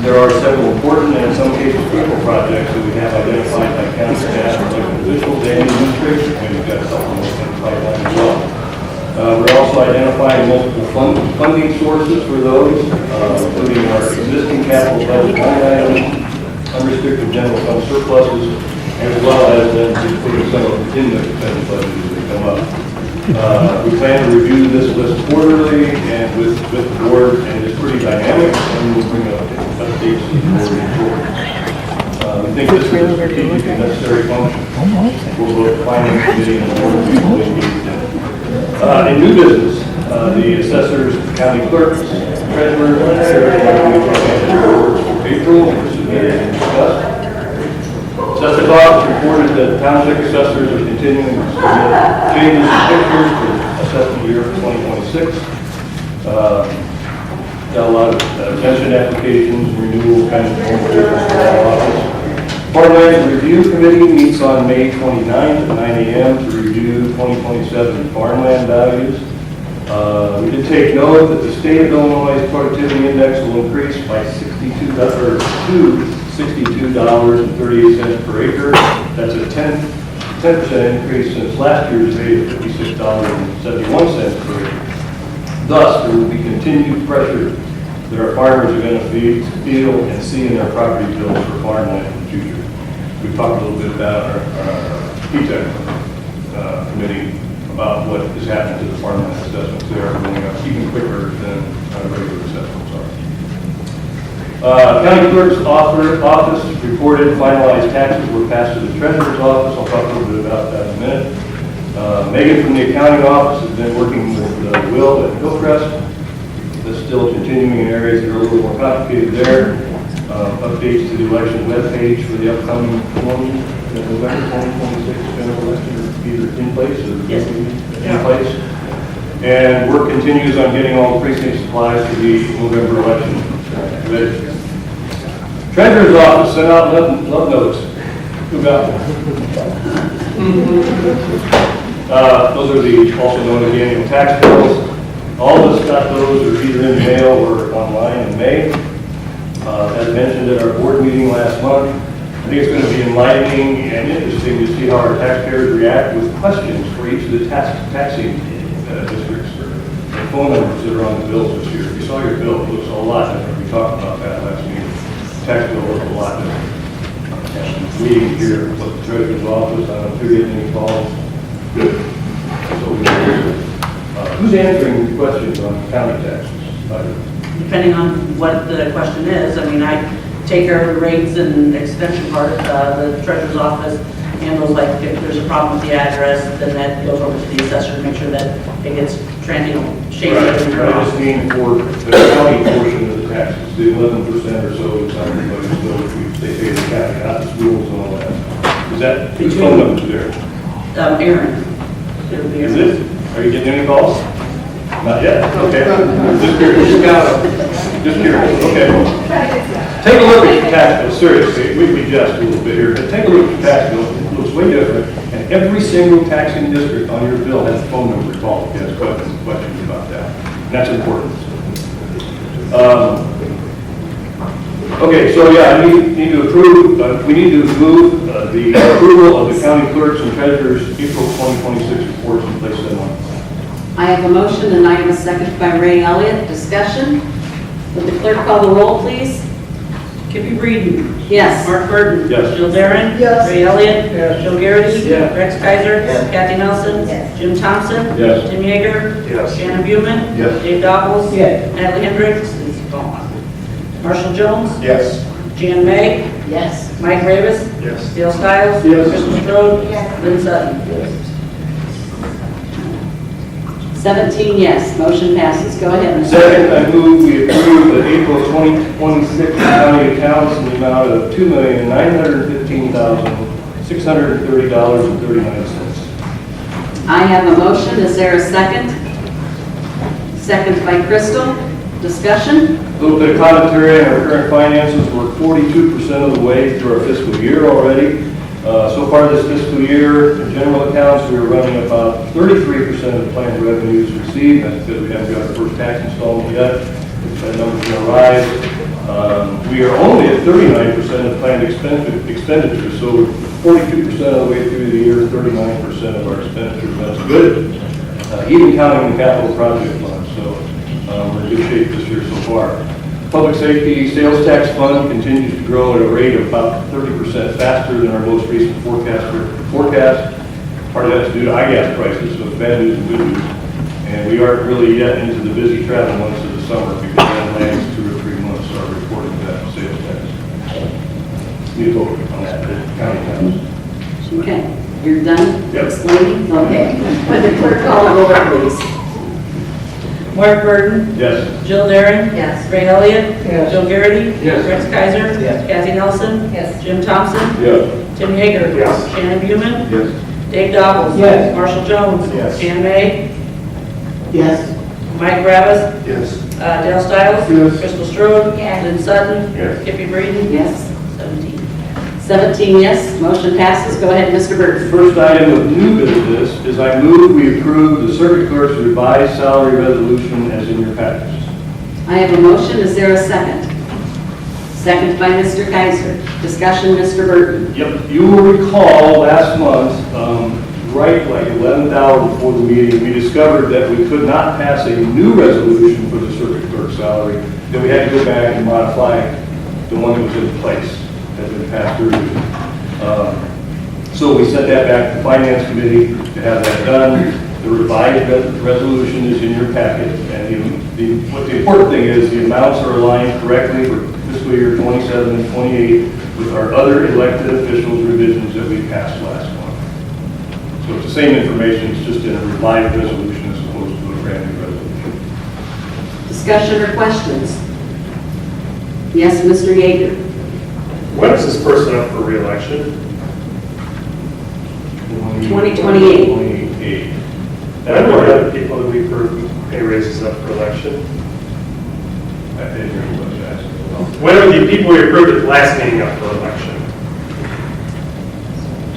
There are several important and in some cases critical projects that we have identified by county staff, elected officials, and administration, and we've got supplemental in the pipeline as well. We're also identifying multiple funding sources for those, including our existing capital budget line items, unrestricted general fund surpluses, as well as then including some of the in the defense budget as they come up. We plan to review this list quarterly and with the board, and it's pretty dynamic, and we'll bring up updates to the board report. We think this is a strategic and necessary function for both the finance committee and the board to be fully engaged in. In new business, the assessors, county clerks, treasurers, and secretary reports for April were submitted and discussed. Assessor's office reported that township assessors are continuing to submit changes to pictures for assessment year 2026. Got a lot of pension applications, renewal kind of for that office. Farmland Review Committee meets on May 29th at 9 a.m. to review 2027 farmland values. We did take note that the state of Illinois productivity index will increase by $62.38 per acre. That's a 10% increase since last year's rate of $56.71 per acre. Thus, there will be continued pressure that our farmers are going to feel and see in their property bills for farmland in the future. We talked a little bit about our PTEC committee about what is happening to the farmland assessments. They are going up even quicker than regular assessments are. County clerk's office reported finalized taxes were passed to the treasurer's office. I'll talk a little bit about that in a minute. Megan from the accounting office has been working with Will at Hillcrest. That's still continuing in areas that are a little more complicated there. Updates to the election webpage for the upcoming November 2026 general election, either in place or in place. And work continues on getting all the precinct supplies for the November election ready. Treasurer's office sent out love notes. Who got them? Those are also known as the annual tax bills. All of us got those, or either in the mail or online in May. As mentioned at our board meeting last month, I think it's going to be enlightening and interesting to see how our taxpayers react with questions for each of the taxing districts and phone numbers that are on the bills this year. If you saw your bill, it looks a lot different. We talked about that last meeting. Tax bill looks a lot different. We here at the treasurer's office, I don't know if you're getting any calls. Good. So who's answering the questions on county taxes? Depending on what the question is. I mean, I take care of the rates and extension part. The treasurer's office handles, like, if there's a problem with the address, then that goes over to the assessor to make sure that it gets shaped. Right. I just mean for the county portion of the taxes, the 11% or so is on everybody's bill, if they pay the county, not the schools and all that. Is that, whose phone number is there? Aaron. It'll be Is Aaron. it? Are you getting any calls? Not yet? Okay. Just curious. Just curious. Okay. Take a look at your tax bill. Seriously, we just a little bit here, but take a look at your tax bill. It looks way different. And every single taxing district on your bill has a phone number involved. If you have questions about that. And that's important. Okay, so yeah, we need to approve. We need to move the approval of the county clerks and treasurers April 2026 reports and place them on. I have a motion and I have a second by Ray Elliott. Discussion. Would the clerk call the roll, please? Kippy Breeden. Yes. Mark Burton. Yes. Jill Darren. Yes. Ray Elliott. Yes. Joe Garrity. Yes. Rex Kaiser. Yes. Kathy Nelson. Yes. Jim Thompson. Yes. Tim Yeager. Yes. Shannon Buman. Yes. Dave Doppels. Yes. Natalie Hendricks is gone. Marshall Jones. Yes. Jan May. Yes. Mike Ravis. Yes. Dale Stiles. Yes. Crystal Strode. Yes. Lynn Sutton. Yes. 17 yes. Motion passes. Go ahead, Mr. Second, I move we approve the April 2026 county accounts in the amount of $2,915,630.39. I have a motion. Is there a second? Second by Crystal. Discussion? A little bit of commentary on our current finances. We're 42% of the way through our fiscal year already. So far this fiscal year, in general accounts, we are running about 33% of the planned revenues received. That's because we haven't got our first tax installment yet. That number's going to rise. We are only at 39% of planned expenditures, so 42% of the way through the year, 39% of our expenditures. That's good, even counting the capital project fund. So we're in good shape this year so far. Public safety sales tax fund continues to grow at a rate of about 30% faster than our most recent forecast. Part of that's due to IGAS prices, so it's bad news and good news. And we aren't really yet into the busy travel months of the summer because that lags 2 or 3 months are reporting that sales tax. Need to vote on that, the county counts. Okay. You're done Yep. explaining? Okay. Would the clerk call the roll, please? Mark Burton. Yes. Jill Darren. Yes. Ray Elliott. Yes. Joe Garrity. Yes. Rex Kaiser. Yes. Kathy Nelson. Yes. Jim Thompson. Yes. Tim Yeager. Yes. Shannon Buman. Yes. Dave Doppels. Yes. Marshall Jones. Yes. Jan May. Yes. Mike Ravis. Yes. Dale Stiles. Yes. Crystal Strode. Yes. Lynn Sutton. Yes. Kippy Breeden. Yes. 17. 17 yes. Motion passes. Go ahead, Mr. Burton. First item of new business is I move we approve the circuit clerk's revised salary resolution as in your package. I have a motion. Is there a second? Second by Mr. Kaiser. Discussion, Mr. Burton. Yep, you will recall last month, right like 11th hour before the meeting, we discovered that we could not pass a new resolution for the circuit clerk salary, that we had to go back and modify the one that was in place, that had been passed earlier. So we sent that back to the Finance Committee to have that done. The revised resolution is in your packet, and what the important thing is, the amounts are aligned correctly for fiscal year 27 and 28 with our other elected officials revisions that we passed last month. So it's the same information, it's just in a revised resolution as opposed to a brand new resolution. Discussion or questions? Yes, Mr. Yeager. When is this person up for re-election? 2028. 28. And I've heard other people that we've heard pay raises up for election. I didn't hear what you asked. When are the people we approved at the last meeting up for election?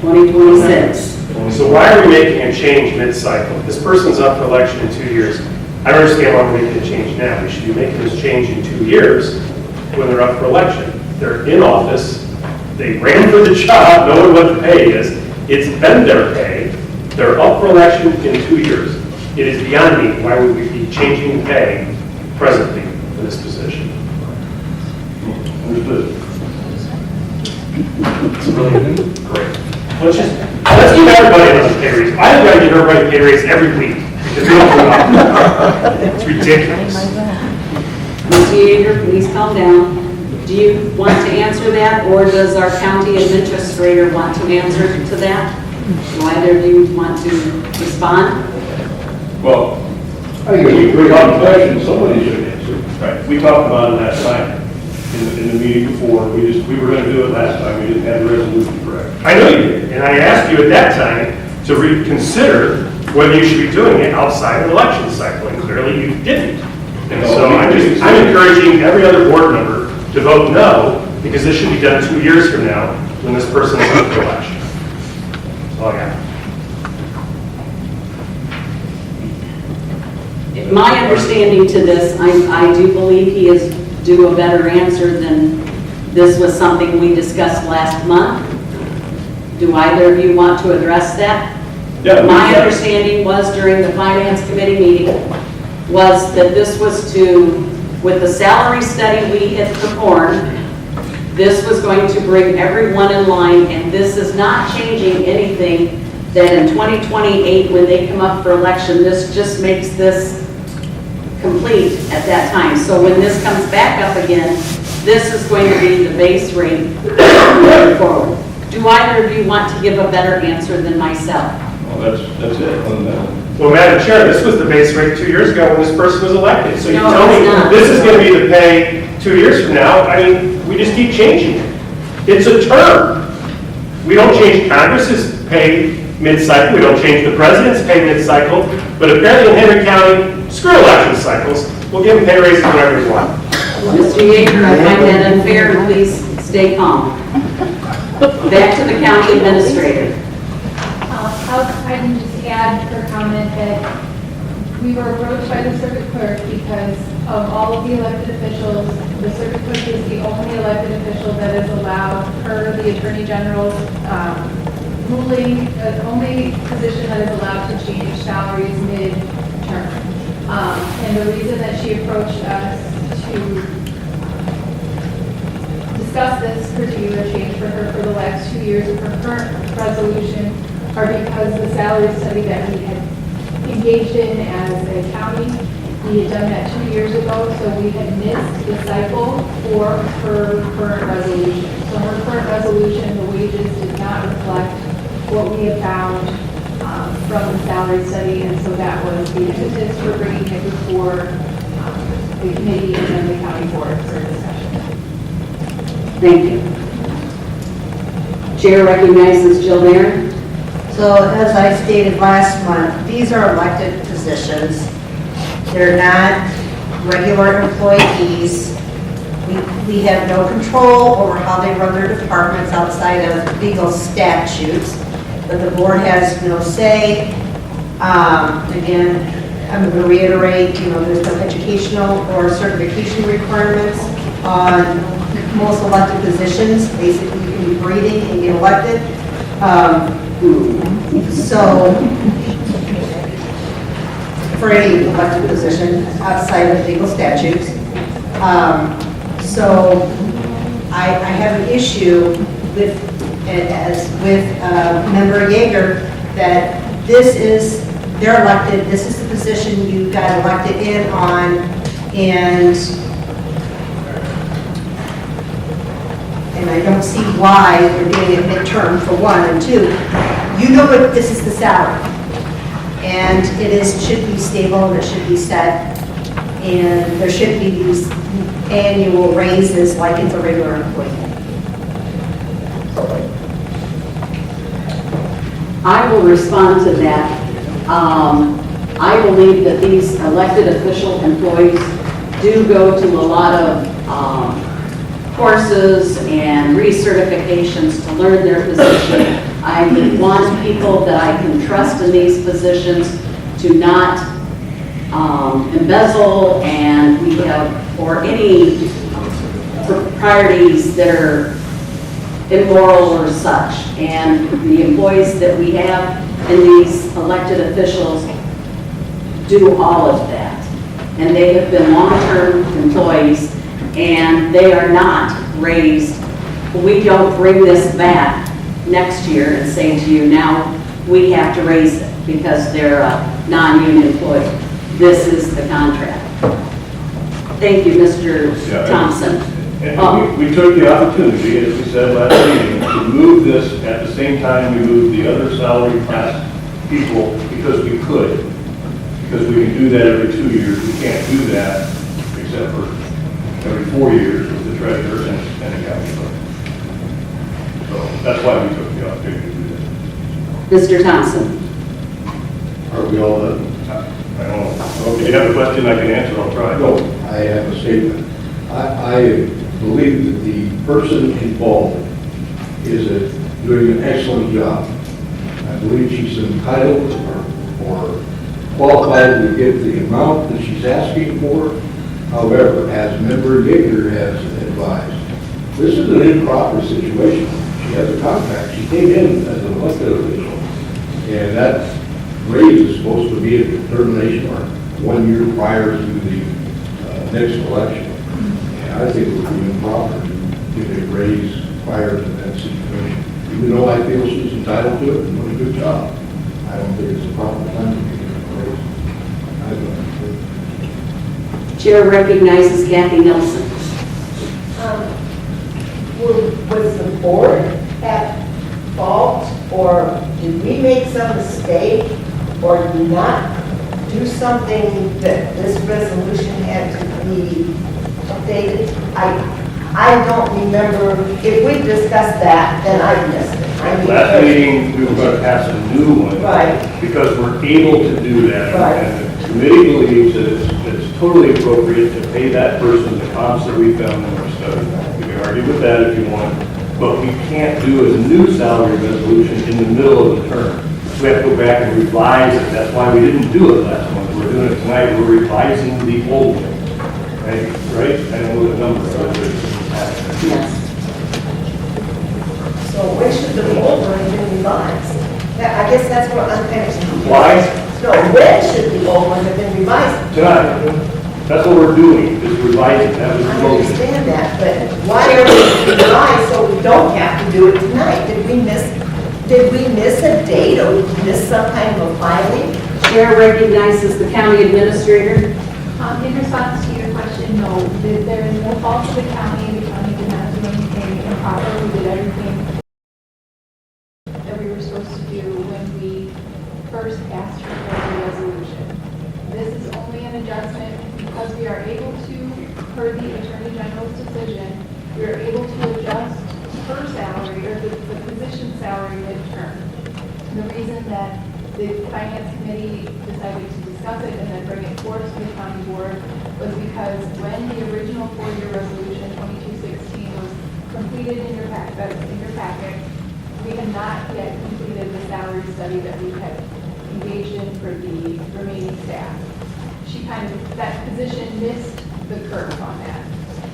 2026. So why are we making a change mid-cycle? This person's up for election in 2 years. I don't understand why we're making a change now. We should be making this change in 2 years when they're up for election. They're in office, they ran for the job, knowing what the pay is. It's been their pay. They're up for election in 2 years. It is beyond me why would we be changing the pay presently for this position. Understood. It's really great. Let's give everybody another pay raise. I've got to give everybody a pay raise every week because we don't go up. It's ridiculous. Mr. Yeager, please calm down. Do you want to answer that, or does our county administrator want to answer to that? Do either of you want to respond? Well, I think if we got a question, somebody should answer. Right. We talked about it last time in the meeting before. We were going to do it last time. We didn't have the resolution correct. I know you did, and I asked you at that time to reconsider whether you should be doing it outside of the election cycle, and clearly you didn't. And so I'm encouraging every other board member to vote no, because this should be done 2 years from now when this person is up for election. That's all I got. My understanding to this, I do believe he is due a better answer than this was something we discussed last month. Do either of you want to address that? Yeah, my understanding was during the Finance Committee meeting was that this was to, with the salary study we had performed, this was going to bring everyone in line, and this is not changing anything that in 2028, when they come up for election, this just makes this complete at that time. So when this comes back up again, this is going to be the base rate going forward. Do either of you want to give a better answer than myself? Well, that's it. Well, Madam Chair, this was the base rate 2 years ago when this person was elected. So you No, tell me it's not. this is going to be the pay 2 years from now. I mean, we just keep changing it. It's a term. We don't change Congress's pay mid-cycle. We don't change the president's pay mid-cycle. But apparently in Henry County, screw election cycles. We'll give them pay raises whenever we want. Mr. Yeager, I find that unfair, and please stay calm. Back to the county administrator. I can just add her comment that we were approached by the circuit clerk because of all of the elected officials. The circuit clerk is the only elected official that is allowed, per the Attorney General's ruling, the only position that is allowed to change salaries mid-term. And the reason that she approached us to discuss this particular change for her for the last 2 years of her current resolution are because the salary study that we had engaged in as a county, we had done that 2 years ago, so we had missed the cycle for her current resolution. So her current resolution, the wages did not reflect what we had found from the salary study, and so that was the impetus for bringing it before the committee and then the county board for discussion. Thank you. Chair recognizes Jill Barron. So as I stated last month, these are elected positions. They're not regular employees. We have no control over how they run their departments outside of legal statutes, but the board has no say. Again, I'm going to reiterate, there's no educational or certification requirements on most elected positions. Basically, you can be breathing and get elected. So, for any elected position outside of legal statutes. So, I have an issue with as with Member Yeager, that this is, they're elected, this is the position you got elected in on, and I don't see why we're doing it midterm for one, and two, you know what, this is the salary. And it is, should be stable, and it should be set, and there should be these annual raises like it's a regular employee. I will respond to that. I believe that these elected official employees do go to a lot of courses and recertifications to learn their position. I want people that I can trust in these positions to not embezzle, and we have, or any proprieties that are immoral or such. And the employees that we have and these elected officials do all of that. And they have been long-term employees, and they are not raised. We don't bring this back next year and say to you, now we have to raise it because they're a non-union employee. This is the contract. Thank you, Mr. Thompson. And we took the opportunity, as we said last meeting, to move this at the same time we moved the other salary class people because we could. Because we can do that every 2 years. We can't do that except for every 4 years with the treasurer and the county clerk. So that's why we took the opportunity to do that. Mr. Thompson. Are we all done? I don't know. If you have a question I can answer, I'll try. No, I have a statement. I believe that the person involved is doing an excellent job. I believe she's entitled or qualified to get the amount that she's asking for. However, as Member Yeager has advised, this is an improper situation. She has a contract. She came in as an elected official, and that raise is supposed to be a determination or 1 year prior to the next election. And I think it would be improper to give a raise prior to that situation. Even though I feel she's entitled to it and doing a good job, I don't think it's a proper time to give her a raise. I don't. Chair recognizes Kathy Nelson. Was the board at fault, or did we make some mistake, or did we not do something that this resolution had to be updated? I don't remember. If we discussed that, then I missed it. Last meeting, we were going to pass a new one. Right. Because we're able to do that. Right. And the committee believes that it's totally appropriate to pay that person the comps that we found in our study. You can argue with that if you want, but we can't do a new salary resolution in the middle of the term. We have to go back and revise it. That's why we didn't do it last month. We're doing it tonight. We're revising the old one. Right? I don't know the number of it. Yes. So when should the old one have been revised? I guess that's what I'm kind of. Why? No, when should the old one have been revised? Tonight. That's what we're doing, is revising. That was the I motion. understand that, but why are we revised so we don't have to do it tonight? Did we miss a date, or miss some kind of a filing? Chair recognizes the county administrator. In response to your question, no, there is no fault to the county. The county did not do anything improper. We did everything that we were supposed to do when we first asked for the resolution. This is only an adjustment because we are able to, per the Attorney General's decision, we are able to adjust her salary or the position salary midterm. The reason that the Finance Committee decided to discuss it and then bring it forward to the county board was because when the original 4-year resolution 2216 was completed in your packet, we had not yet completed the salary study that we had engaged in for the remaining staff. She kind of, that position missed the curve on that.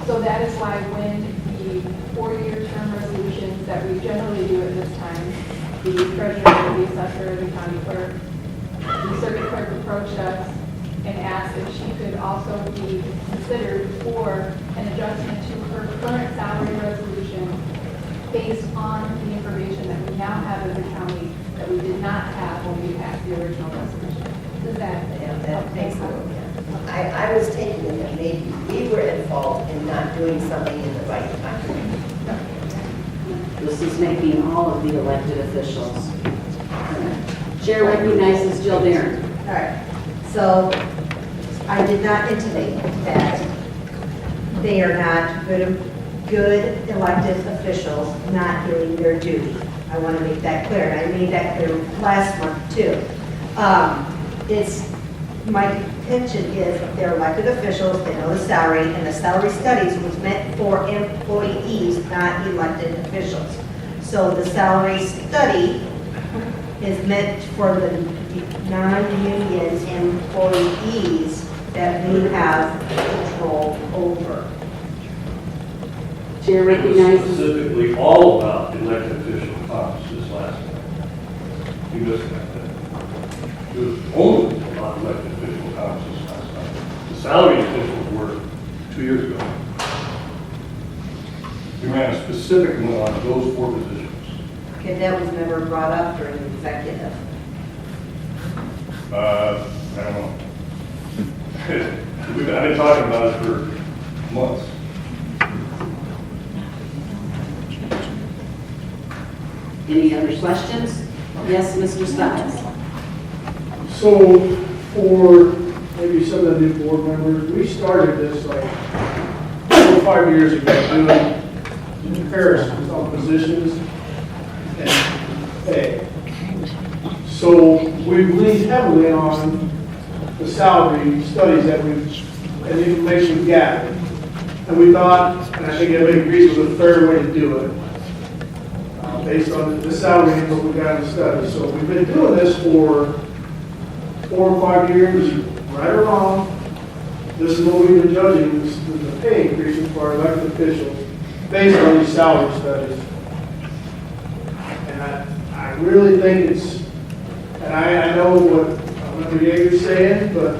So that is why when the 4-year term resolutions that we generally do at this time, the treasurer, the assessor, the county clerk, the circuit clerk approached us and asked if she could also be considered for an adjustment to her current salary resolution based on the information that we now have as a county that we did not have when we passed the original resolution. Does that? Yeah, that makes sense. I was taking it that maybe we were at fault in not doing something in the right time. This is making all of the elected officials. Chair recognizes Jill Darren. All right, so I did not intimate that they are not good elected officials not doing their duty. I want to make that clear, and I made that clear last month too. My intention is they're elected officials, they know the salary, and the salary studies was meant for employees, not elected officials. So the salary study is meant for the non-union employees that we have control over. Chair It was recognizes. specifically all about elected official costs this last time. You missed that. It was only about elected official costs this last time. The salary officials were 2 years ago. We ran a specific one on those 4 positions. Okay, that was never brought up during the executive. I don't know. I've been talking about it for months. Any other questions? Yes, Mr. Stiles. So for maybe some of the new board members, we started this like 4 or 5 years ago doing comparisons on positions and pay. So we've leaned heavily on the salary studies that and the information we gathered. And we thought, and I think everybody agrees, it was a fair way to do it, based on the salary and what we got in the study. So we've been doing this for 4 or 5 years, right or wrong. This is what we've been judging, is the pay increases for our elected officials based on these salary studies. And I really think it's, and I know what Member Yeager's saying, but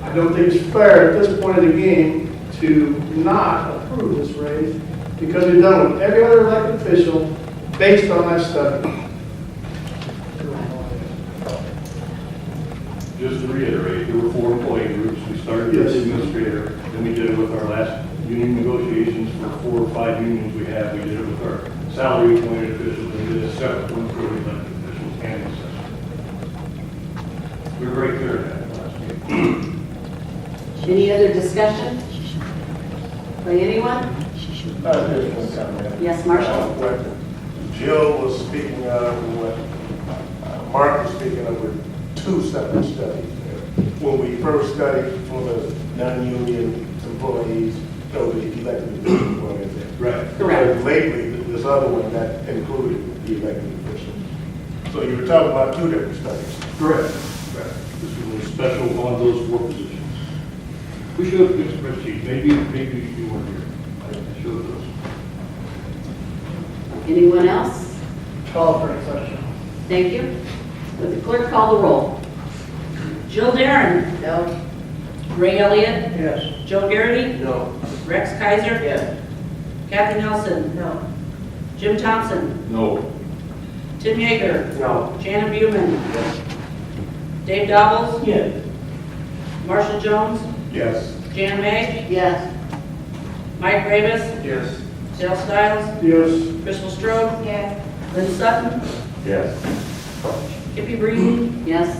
I don't think it's fair at this point of the game to not approve this raise because we've done it with every other elected official based on that study. Just to reiterate, there were 4 employee groups. We started with the administrator, then we did it with our last union negotiations for 4 or 5 unions we have. We did it with our salary appointed officials, and we did a separate one for the elected officials and the assessors. We were very clear on that last meeting. Any other discussion by anyone? Yes, Marshall. What Jill was speaking of, and what Mark was speaking of, were 2 separate studies. When we first studied for the non-union employees, so the elected employees. Right. Correct. Lately, this other one that included the elected officials. So you were talking about 2 different studies. Correct. Correct. This was a special on those 4 positions. We should have fixed spreadsheet. Maybe you weren't here. I showed those. Anyone else? Call for a question. Thank you. Would the clerk call the roll? Jill Darren. No? Ray Elliott. Yes. Joe Garrity. No. Rex Kaiser. Yes. Kathy Nelson. No. Jim Thompson. No. Tim Yeager. No. Jana Buman. Dave Dowles. Yes. Marshall Jones. Yes. Jan May. Yes. Mike Ravis. Yes. Dale Stiles. Yes. Crystal Strode. Yes. Lynn Sutton. Yes. Kippy Breeden. Yes.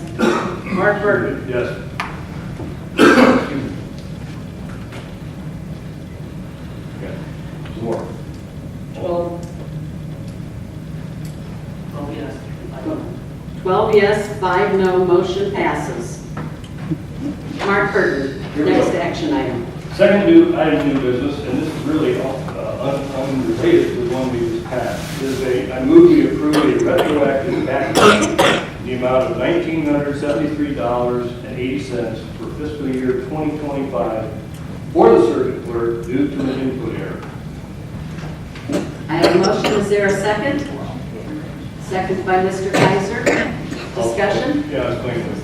Mark Burton. Yes. Okay. Some more. 12. Oh, yes. 12 yes, 5 no, motion passes. Mark Burton, next action item. Second item new business, and this is really unrelated to the one we just passed, is I move we approve a retroactive back payment in the amount of $1,973.80 for fiscal year 2025 for the circuit clerk due to an input error. I have a motion, is there a second? Second by Mr. Kaiser. Discussion? Yeah, I'll explain this.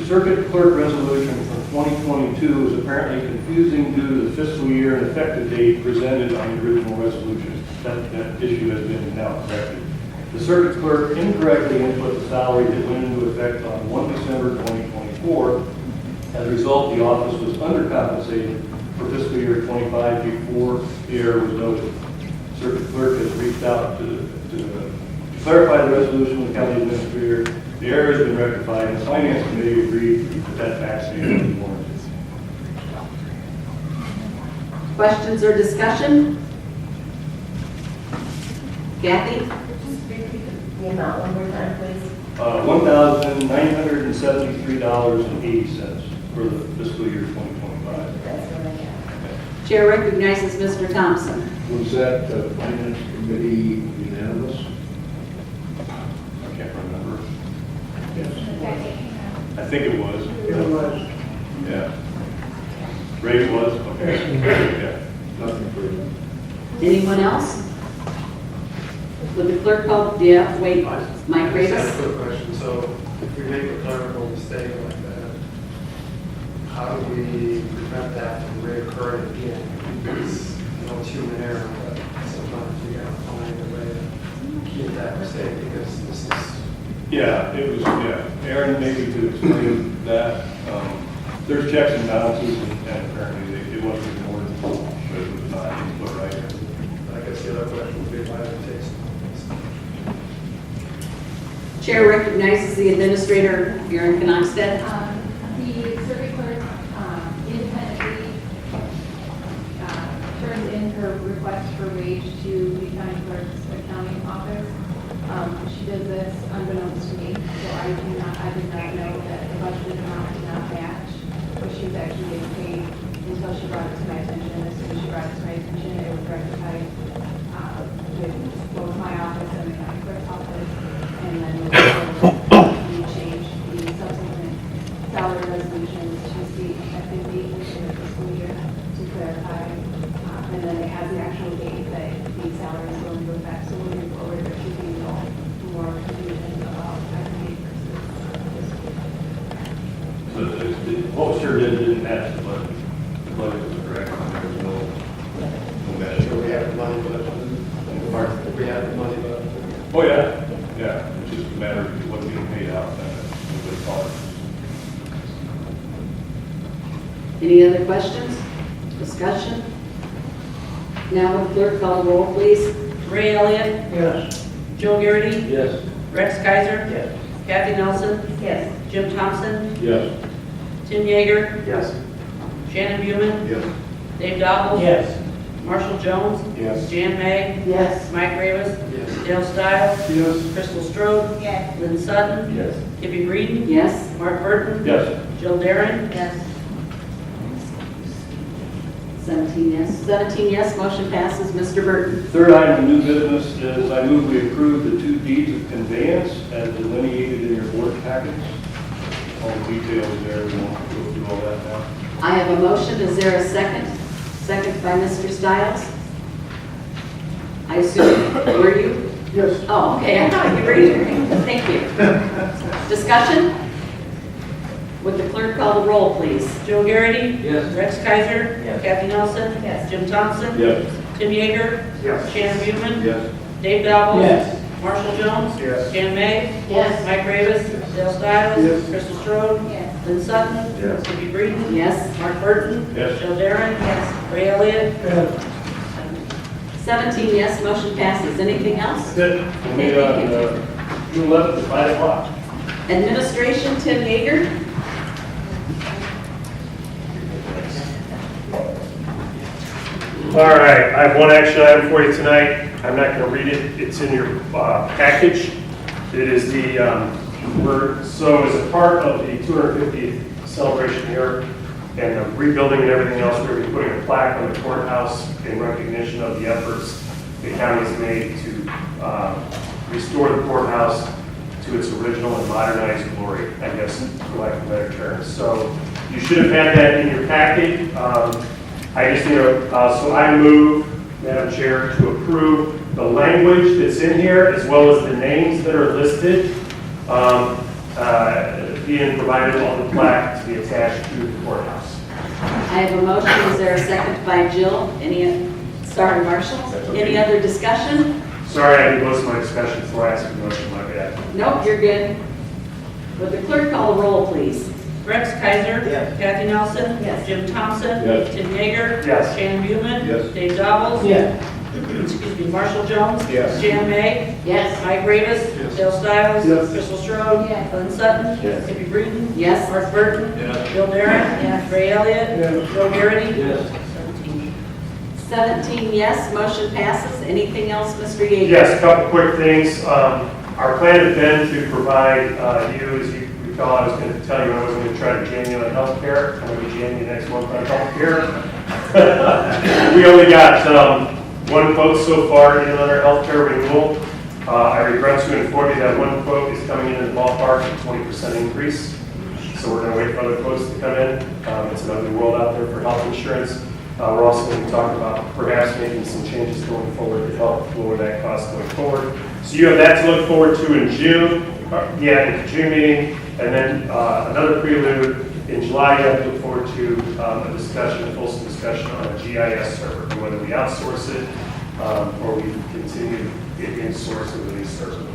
Circuit clerk resolution for 2022 is apparently confusing due to the fiscal year and effective date presented on the original resolution. That issue has been now corrected. The circuit clerk incorrectly input the salary that went into effect on 1 December 2024. As a result, the office was undercompensated for fiscal year 25 before the error was noted. Circuit clerk has reached out to clarify the resolution with the county administrator. The error has been rectified, and the finance committee agreed that vaccine was warranted. Questions or discussion? Kathy? Just repeat the amount one more time, please. $1,973.80 for the fiscal year 2025. That's what I got. Chair recognizes Mr. Thompson. Was that finance committee unanimous? I can't remember. Okay. I think it was. It was. Yeah. Ray, it was? Okay. Yeah. Nothing further. Anyone else? Would the clerk call, yeah, wait, Mike I just Ravis? have a quick question. So if we make a clerical mistake like that, how do we prevent that from reoccurring again? Because, it's human error, but sometimes you gotta find a way to keep that mistake because this is. Yeah, it was, Aaron, maybe to explain that, there's checks and balances, and apparently it wasn't ignored, but it was not input right. I guess the other question would be why it takes. Chair recognizes the administrator, Aaron Knopstead. The circuit clerk independently turned in her request for wage to the county clerk's accounting office. She did this unbeknownst to me, so I did not know that the budgeted amount did not match what she was actually getting paid until she brought it to my attention. As soon as she brought it to my attention, it was rectified with both my office and the county clerk's office. And then we changed the subsequent salary resolutions to the effective date within the fiscal year to clarify. And then it has the actual date that the salary is going to go back. So moving forward, there should be no more confusion about effective date versus. So what was sure didn't match the budget. The budget was correct. There was no match. So we have the money, but we have the money, but. Oh, yeah. Yeah, it's just a matter of what's getting paid out, what it's called. Any other questions? Discussion? Now would clerk call the roll, please? Ray Elliott? Yes. Joe Garrity? Yes. Rex Kaiser? Yes. Kathy Nelson? Yes. Jim Thompson? Yes. Tim Yeager? Yes. Shannon Buman? Yes. Dave Dowell? Yes. Marshall Jones? Yes. Jan May? Yes. Mike Ravis? Yes. Dale Stiles? Yes. Crystal Strode? Yes. Lynn Sutton? Yes. Kibby Breeden? Yes. Mark Burton? Yes. Jill Darren? Yes. 17 yes. 17 yes, motion passes. Mr. Burton. Third item of new business is I move we approve the 2 deeds of conveyance as delineated in your board packets. All the details there, we won't go through all that now. I have a motion. Is there a second? Second by Mr. Stiles. I assume, were you? Yes. Oh, okay, I thought you raised your hand. Thank you. Discussion? Would the clerk call the roll, please? Joe Garrity? Yes. Rex Kaiser? Yes. Kathy Nelson? Yes. Jim Thompson? Yes. Tim Yeager? Yes. Shannon Buman? Yes. Dave Dowell? Yes. Marshall Jones? Yes. Jan May? Yes. Mike Ravis? Dale Stiles? Yes. Crystal Strode? Yes. Lynn Sutton? Yes. Kibby Breeden? Yes. Mark Burton? Yes. Jill Darren? Yes. Ray Elliott? Yes. 17 yes, motion passes. Anything else? That's it. We'll meet on June 11th at 5 o'clock. Administration, Tim Yeager. All right, I have one action item for you tonight. I'm not going to read it. It's in your package. It is the, so as a part of the 250th celebration here and the rebuilding and everything else, we're going to be putting a plaque on the courthouse in recognition of the efforts the county has made to restore the courthouse to its original and modernized glory, I guess, for lack of a better term. So you should have had that in your packet. I just need to, so I move, Madam Chair, to approve the language that's in here as well as the names that are listed. being provided on the plaque to be attached to the courthouse. I have a motion. Is there a second by Jill? Sorry, Marshall. Any other discussion? Sorry, I did most of my discussion before I asked for the motion, my bad. Nope, you're good. Would the clerk call the roll, please? Rex Kaiser. Yes. Kathy Nelson. Yes. Jim Thompson. Yes. Tim Yeager. Yes. Shannon Buman. Yes. Dave Dobbles. Yes. Excuse me, Marshall Jones. Yes. Jan May. Yes. Mike Ravis. Yes. Dale Stiles. Yes. Crystal Strode. Yes. Lynn Sutton. Yes. Tippy Breeden. Yes. Mark Burton. Yes. Bill Darren. Yes. Ray Elliott. Yes. Joe Garrity. Yes. 17 yes, motion passes. Anything else, Mr. Yeager? Yes, a couple quick things. Our plan had been to provide you, as you recall, I was going to tell you I wasn't going to try to jam you on healthcare. I'm going to jam you next month on healthcare. We only got one quote so far in on our healthcare renewal. I regret to inform you that one quote is coming in the ballpark of 20% increase. So we're going to wait for other quotes to come in. It's an ugly world out there for health insurance. We're also going to talk about perhaps making some changes going forward to help lower that cost going forward. So you have that to look forward to in June, in the June meeting, and then another prelude in July. You have to look forward to a discussion, a fulsome discussion on a GIS server, and whether we outsource it or we continue to in-source a release server.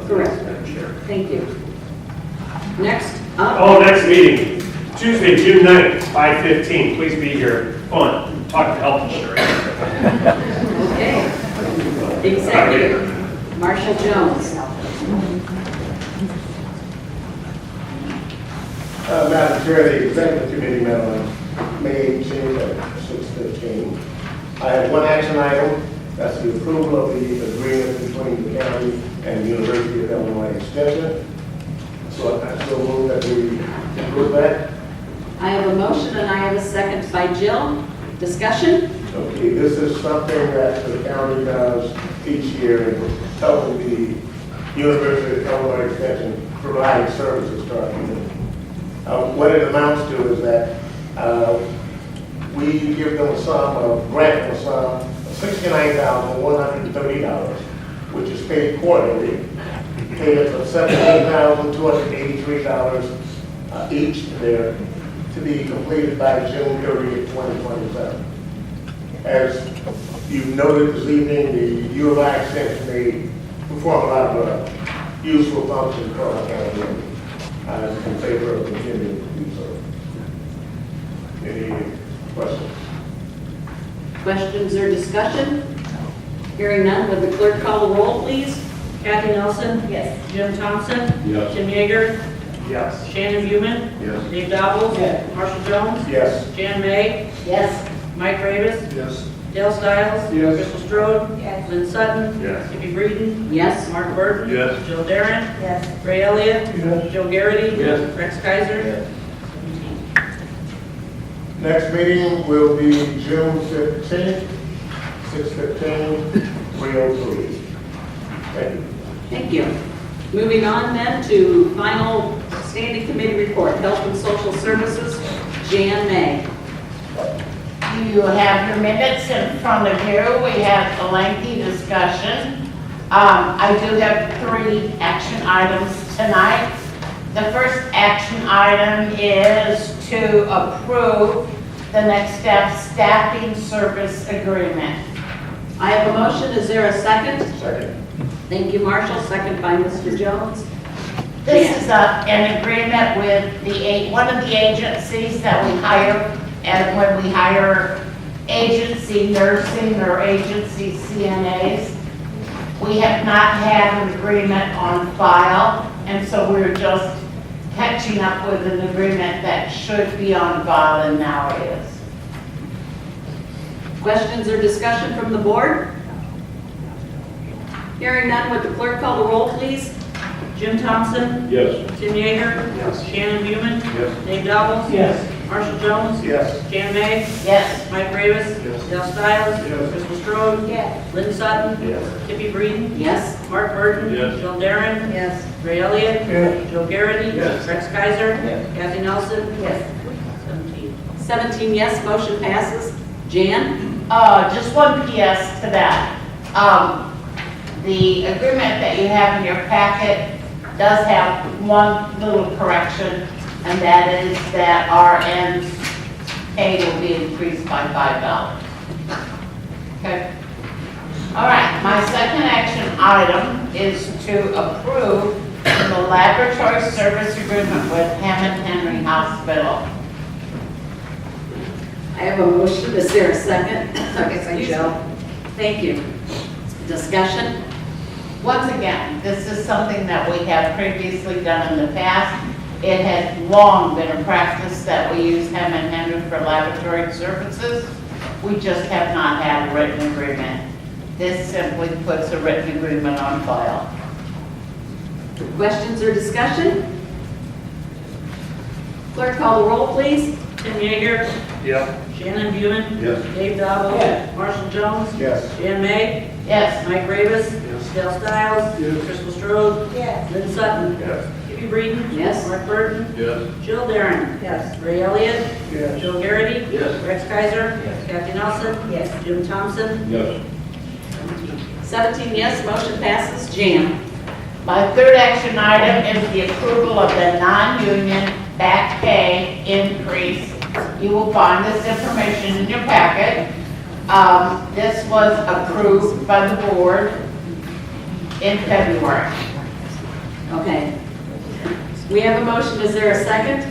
Correct. Madam Chair. Thank you. Next up. Oh, next meeting, Tuesday, June 9th, 5:15. Please be here. Fun. Talk health insurance. Okay. Executive, Marshall Jones. Madam Chair, the executive committee met on May 18th at 6:15. I have one action item. That's the approval of the agreement between the county and the University of Illinois Extension. So I still move that we approve that. I have a motion and I have a second by Jill. Discussion? Okay, this is something that the county does each year in helping the University of Illinois Extension provide services to our community. What it amounts to is that we give them a sum of, grant them a sum of $69,130, which is paid quarterly, payments of $17,283 each there, to be completed by June 30th, 2027. As you've noted this evening, the U of I Extension, they perform a lot of useful functions for our county. I'm in favor of continuing to do so. Any questions? Questions or discussion? Hearing none, would the clerk call the roll, please? Kathy Nelson. Yes. Jim Thompson. Yes. Tim Yeager. Yes. Shannon Buman. Yes. Dave Dobbles. Yes. Marshall Jones. Yes. Jan May. Yes. Mike Ravis. Yes. Dale Stiles. Yes. Crystal Strode. Yes. Lynn Sutton. Yes. Tippy Breeden. Yes. Mark Burton. Yes. Jill Darren. Yes. Ray Elliott. Yes. Joe Garrity. Yes. Rex Kaiser. Yes. Next meeting will be June 15th, 6:15, 3:03. Thank you. Thank you. Moving on then to final standing committee report, Health and Social Services, Jan May. You have your minutes in front of you. We had a lengthy discussion. I do have 3 action items tonight. The first action item is to approve the Next Step Staffing Service Agreement. I have a motion. Is there a second? Second. Thank you, Marshall. Second by Mr. Jones. This is an agreement with one of the agencies that we hire, and when we hire agency nursing or agency CNAs, we have not had an agreement on file, and so we're just catching up with an agreement that should be on file, and now it is. Questions or discussion from the board? Hearing none, would the clerk call the roll, please? Jim Thompson. Yes. Tim Yeager. Yes. Shannon Buman. Yes. Dave Dobbles. Yes. Marshall Jones. Yes. Jan May. Yes. Mike Ravis. Yes. Dale Stiles. Yes. Crystal Strode. Yes. Lynn Sutton. Yes. Tippy Breeden. Yes. Mark Burton. Yes. Jill Darren. Yes. Ray Elliott. Yes. Joe Garrity. Yes. Rex Kaiser. Yes. Kathy Nelson. Yes. 17. 17 yes, motion passes. Jan? Just one PS to that. The agreement that you have in your packet does have one little correction, and that is that RN's pay will be increased by $5. Okay. All right, my second action item is to approve the laboratory service agreement with Hammond Henry Hospital. I have a motion. Is there a second? Okay, Joe. Thank you. Discussion? Once again, this is something that we have previously done in the past. It has long been a practice that we use Hammond Henry for laboratory services. We just have not had a written agreement. This simply puts a written agreement on file. Questions or discussion? Clerk, call the roll, please. Tim Yeager. Yep. Shannon Buman. Yes. Dave Dabo. Yes. Marshall Jones. Yes. Jan May. Yes. Mike Ravis. Dale Stiles. Yes. Crystal Strode. Yes. Lynn Sutton. Yes. Kippy Breeden. Yes. Mark Burton. Yes. Jill Darren. Yes. Ray Elliott. Yes. Joe Garrity. Yes. Rex Kaiser. Kathy Nelson. Yes. Jim Thompson. Yes. 17 yes, motion passes. Jan. My third action item is the approval of the non-union back pay increase. You will find this information in your packet. This was approved by the board in February. Okay. We have a motion. Is there a second?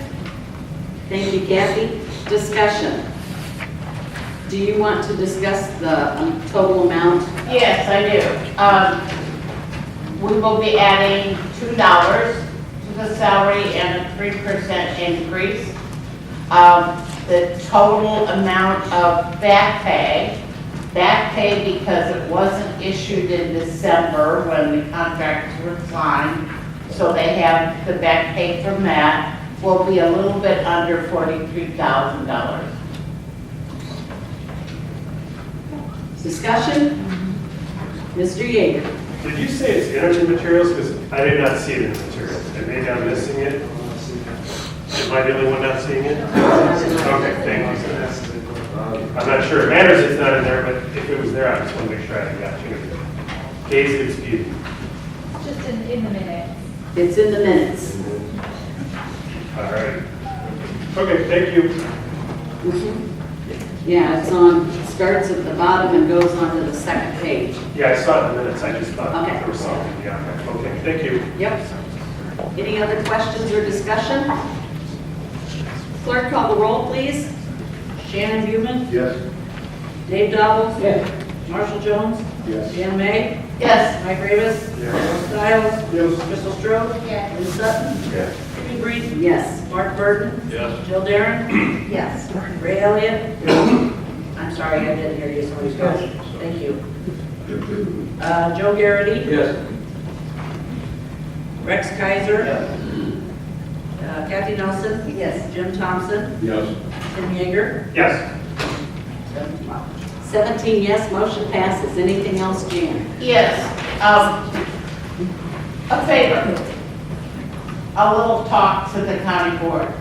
Thank you, Kathy. Discussion. Do you want to discuss the total amount? Yes, I do. We will be adding $2 to the salary and a 3% increase. The total amount of back pay because it wasn't issued in December when the contracts were signed, so they have the back pay from that, will be a little bit under $43,000. Discussion? Mr. Yeager. Did you say it's energy materials? Because I did not see it in the materials. And maybe I'm missing it. Am I the only one not seeing it? Okay, thank you. I'm not sure. It matters it's not in there, but if it was there, I just want to make sure I got you. Case disputed. Just in the minutes. It's in the minutes. All right. Okay, thank you. Yeah, it's on, starts at the bottom and goes on to the second page. Yeah, I saw it in the minutes. I just thought Okay. there was something. Yeah, okay, thank you. Yep. Any other questions or discussion? Clerk, call the roll, please. Shannon Buman. Yes. Dave Dabo. Yes. Marshall Jones. Yes. Jan May. Yes. Mike Ravis. Yes. Stiles. Yes. Crystal Strode. Yes. Lynn Sutton. Yes. Kippy Breeden. Yes. Mark Burton. Yes. Jill Darren. Yes. Ray Elliott. I'm sorry, I didn't hear you, somebody's going. Thank you. Joe Garrity. Yes. Rex Kaiser. Yes. Kathy Nelson. Yes. Jim Thompson. Yes. Tim Yeager. Yes. 17 yes, motion passes. Anything else, Jan? Yes, a favor, a little talk to the county board.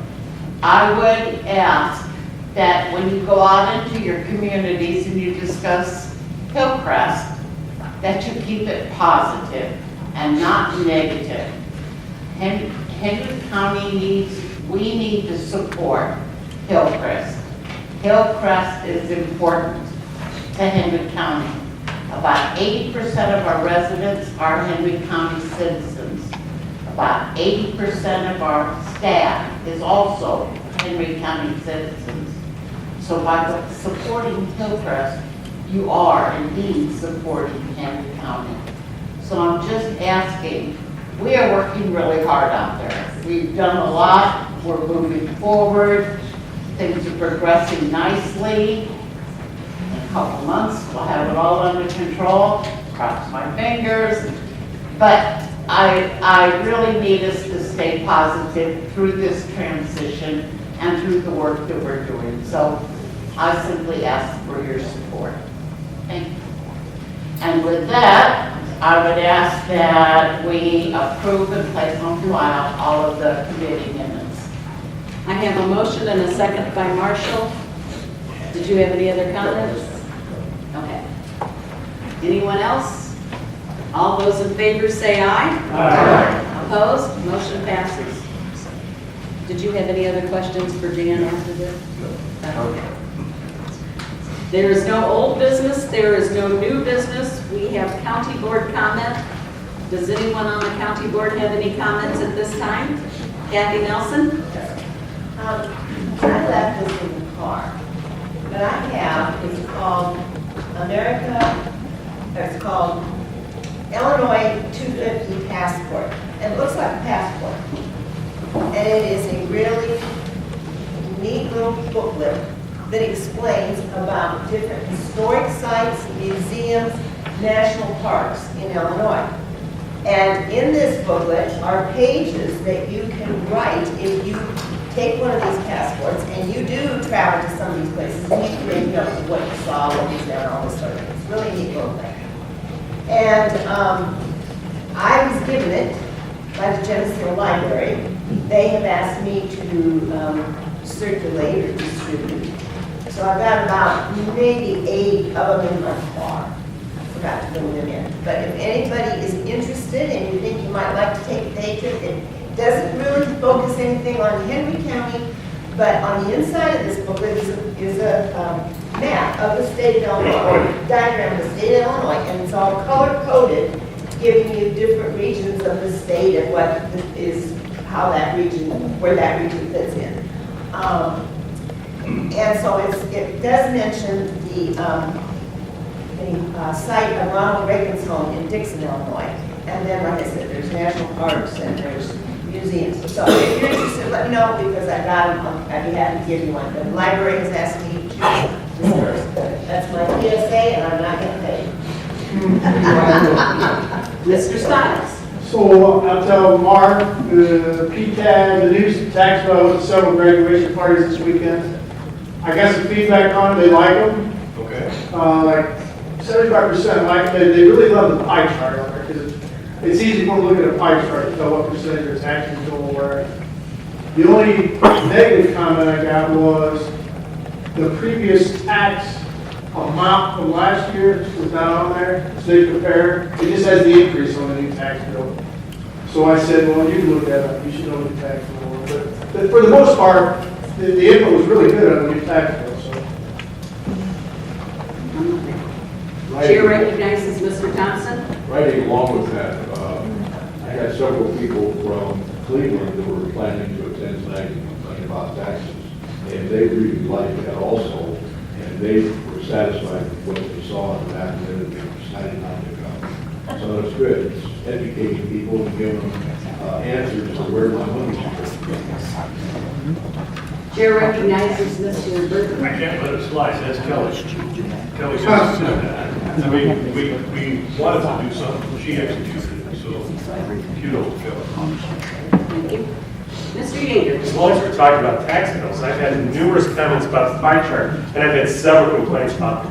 I would ask that when you go out into your communities and you discuss Hillcrest, that you keep it positive and not negative. Henry County we need to support Hillcrest. Hillcrest is important to Henry County. About 80% of our residents are Henry County citizens. About 80% of our staff is also Henry County citizens. So by supporting Hillcrest, you are indeed supporting Henry County. So I'm just asking, we are working really hard out there. We've done a lot, we're moving forward, things are progressing nicely. In a couple months, we'll have it all under control, cross my fingers. But I really need us to stay positive through this transition and through the work that we're doing. So I simply ask for your support. Thank you. And with that, I would ask that we approve and place on file all of the committee minutes. I have a motion and a second by Marshall. Did you have any other comments? Okay. Anyone else? All those in favor say aye. Aye. Opposed? Motion passes. Did you have any other questions for Jan after this? Okay. There is no old business, there is no new business. We have county board comment. Does anyone on the county board have any comments at this time? Kathy Nelson? I left this in the car. What I have is called Illinois 250 Passport. And it looks like a passport. And it is a really neat little booklet that explains about different historic sites, museums, national parks in Illinois. And in this booklet are pages that you can write if you take one of these passports and you do travel to some of these places and you can make notes of what you saw, what you found, all this sort of thing. It's really a neat little thing. And I was given it by the Geneseo Library. They have asked me to circulate or distribute. So I've got about maybe 8 of them in my car. I forgot to bring them in. But if anybody is interested and you think you might like to take a page of it, it doesn't really focus anything on Henry County, but on the inside of this booklet is a map of the state of Illinois, or diagram of the state of Illinois, and it's all color-coded, giving you different regions of the state and what is, how that region, where that region fits in. And so it does mention the site of Ronald Reagan's home in Dixon, Illinois. And then, like I said, there's national parks and there's museums. So if you're interested, let me know because I got them. I'd be happy to give you one. The library has asked me to disperse. That's my PSA and I'm not going to pay. Mr. Stiles. So I'll tell Mark, the PTAB, the news tax bill, I went to several graduation parties this weekend. I got some feedback on it, they like them. Okay. Like 75% like them. They really love the pie chart on there because it's easy when you look at a pie chart to tell what percentage is actually going where. The only negative comment I got was the previous tax amount from last year was not on there, so they compare. It just has the increase on the new tax bill. So I said, well, you look that up. You should know the tax bill. But for the most part, the info was really good on the new tax bill. So. Chair recognizes Mr. Thompson. Right along with that, I had several people from Cleveland that were planning to attend tonight and talking about taxes, and they really liked that also, and they were satisfied with what they saw in the back, and they decided not to come. So it's good. It's educating people and giving them answers to where my money's going. Chair recognizes Mr. Burton. I can't let it slide, that's Kelly. Kelly just said that. I mean, we wanted to do something, she executed it, so kudos to Kelly. Thank you. Mr. Yeager. As long as we're talking about tax bills, I've had numerous comments about the pie chart, and I've had several complaints about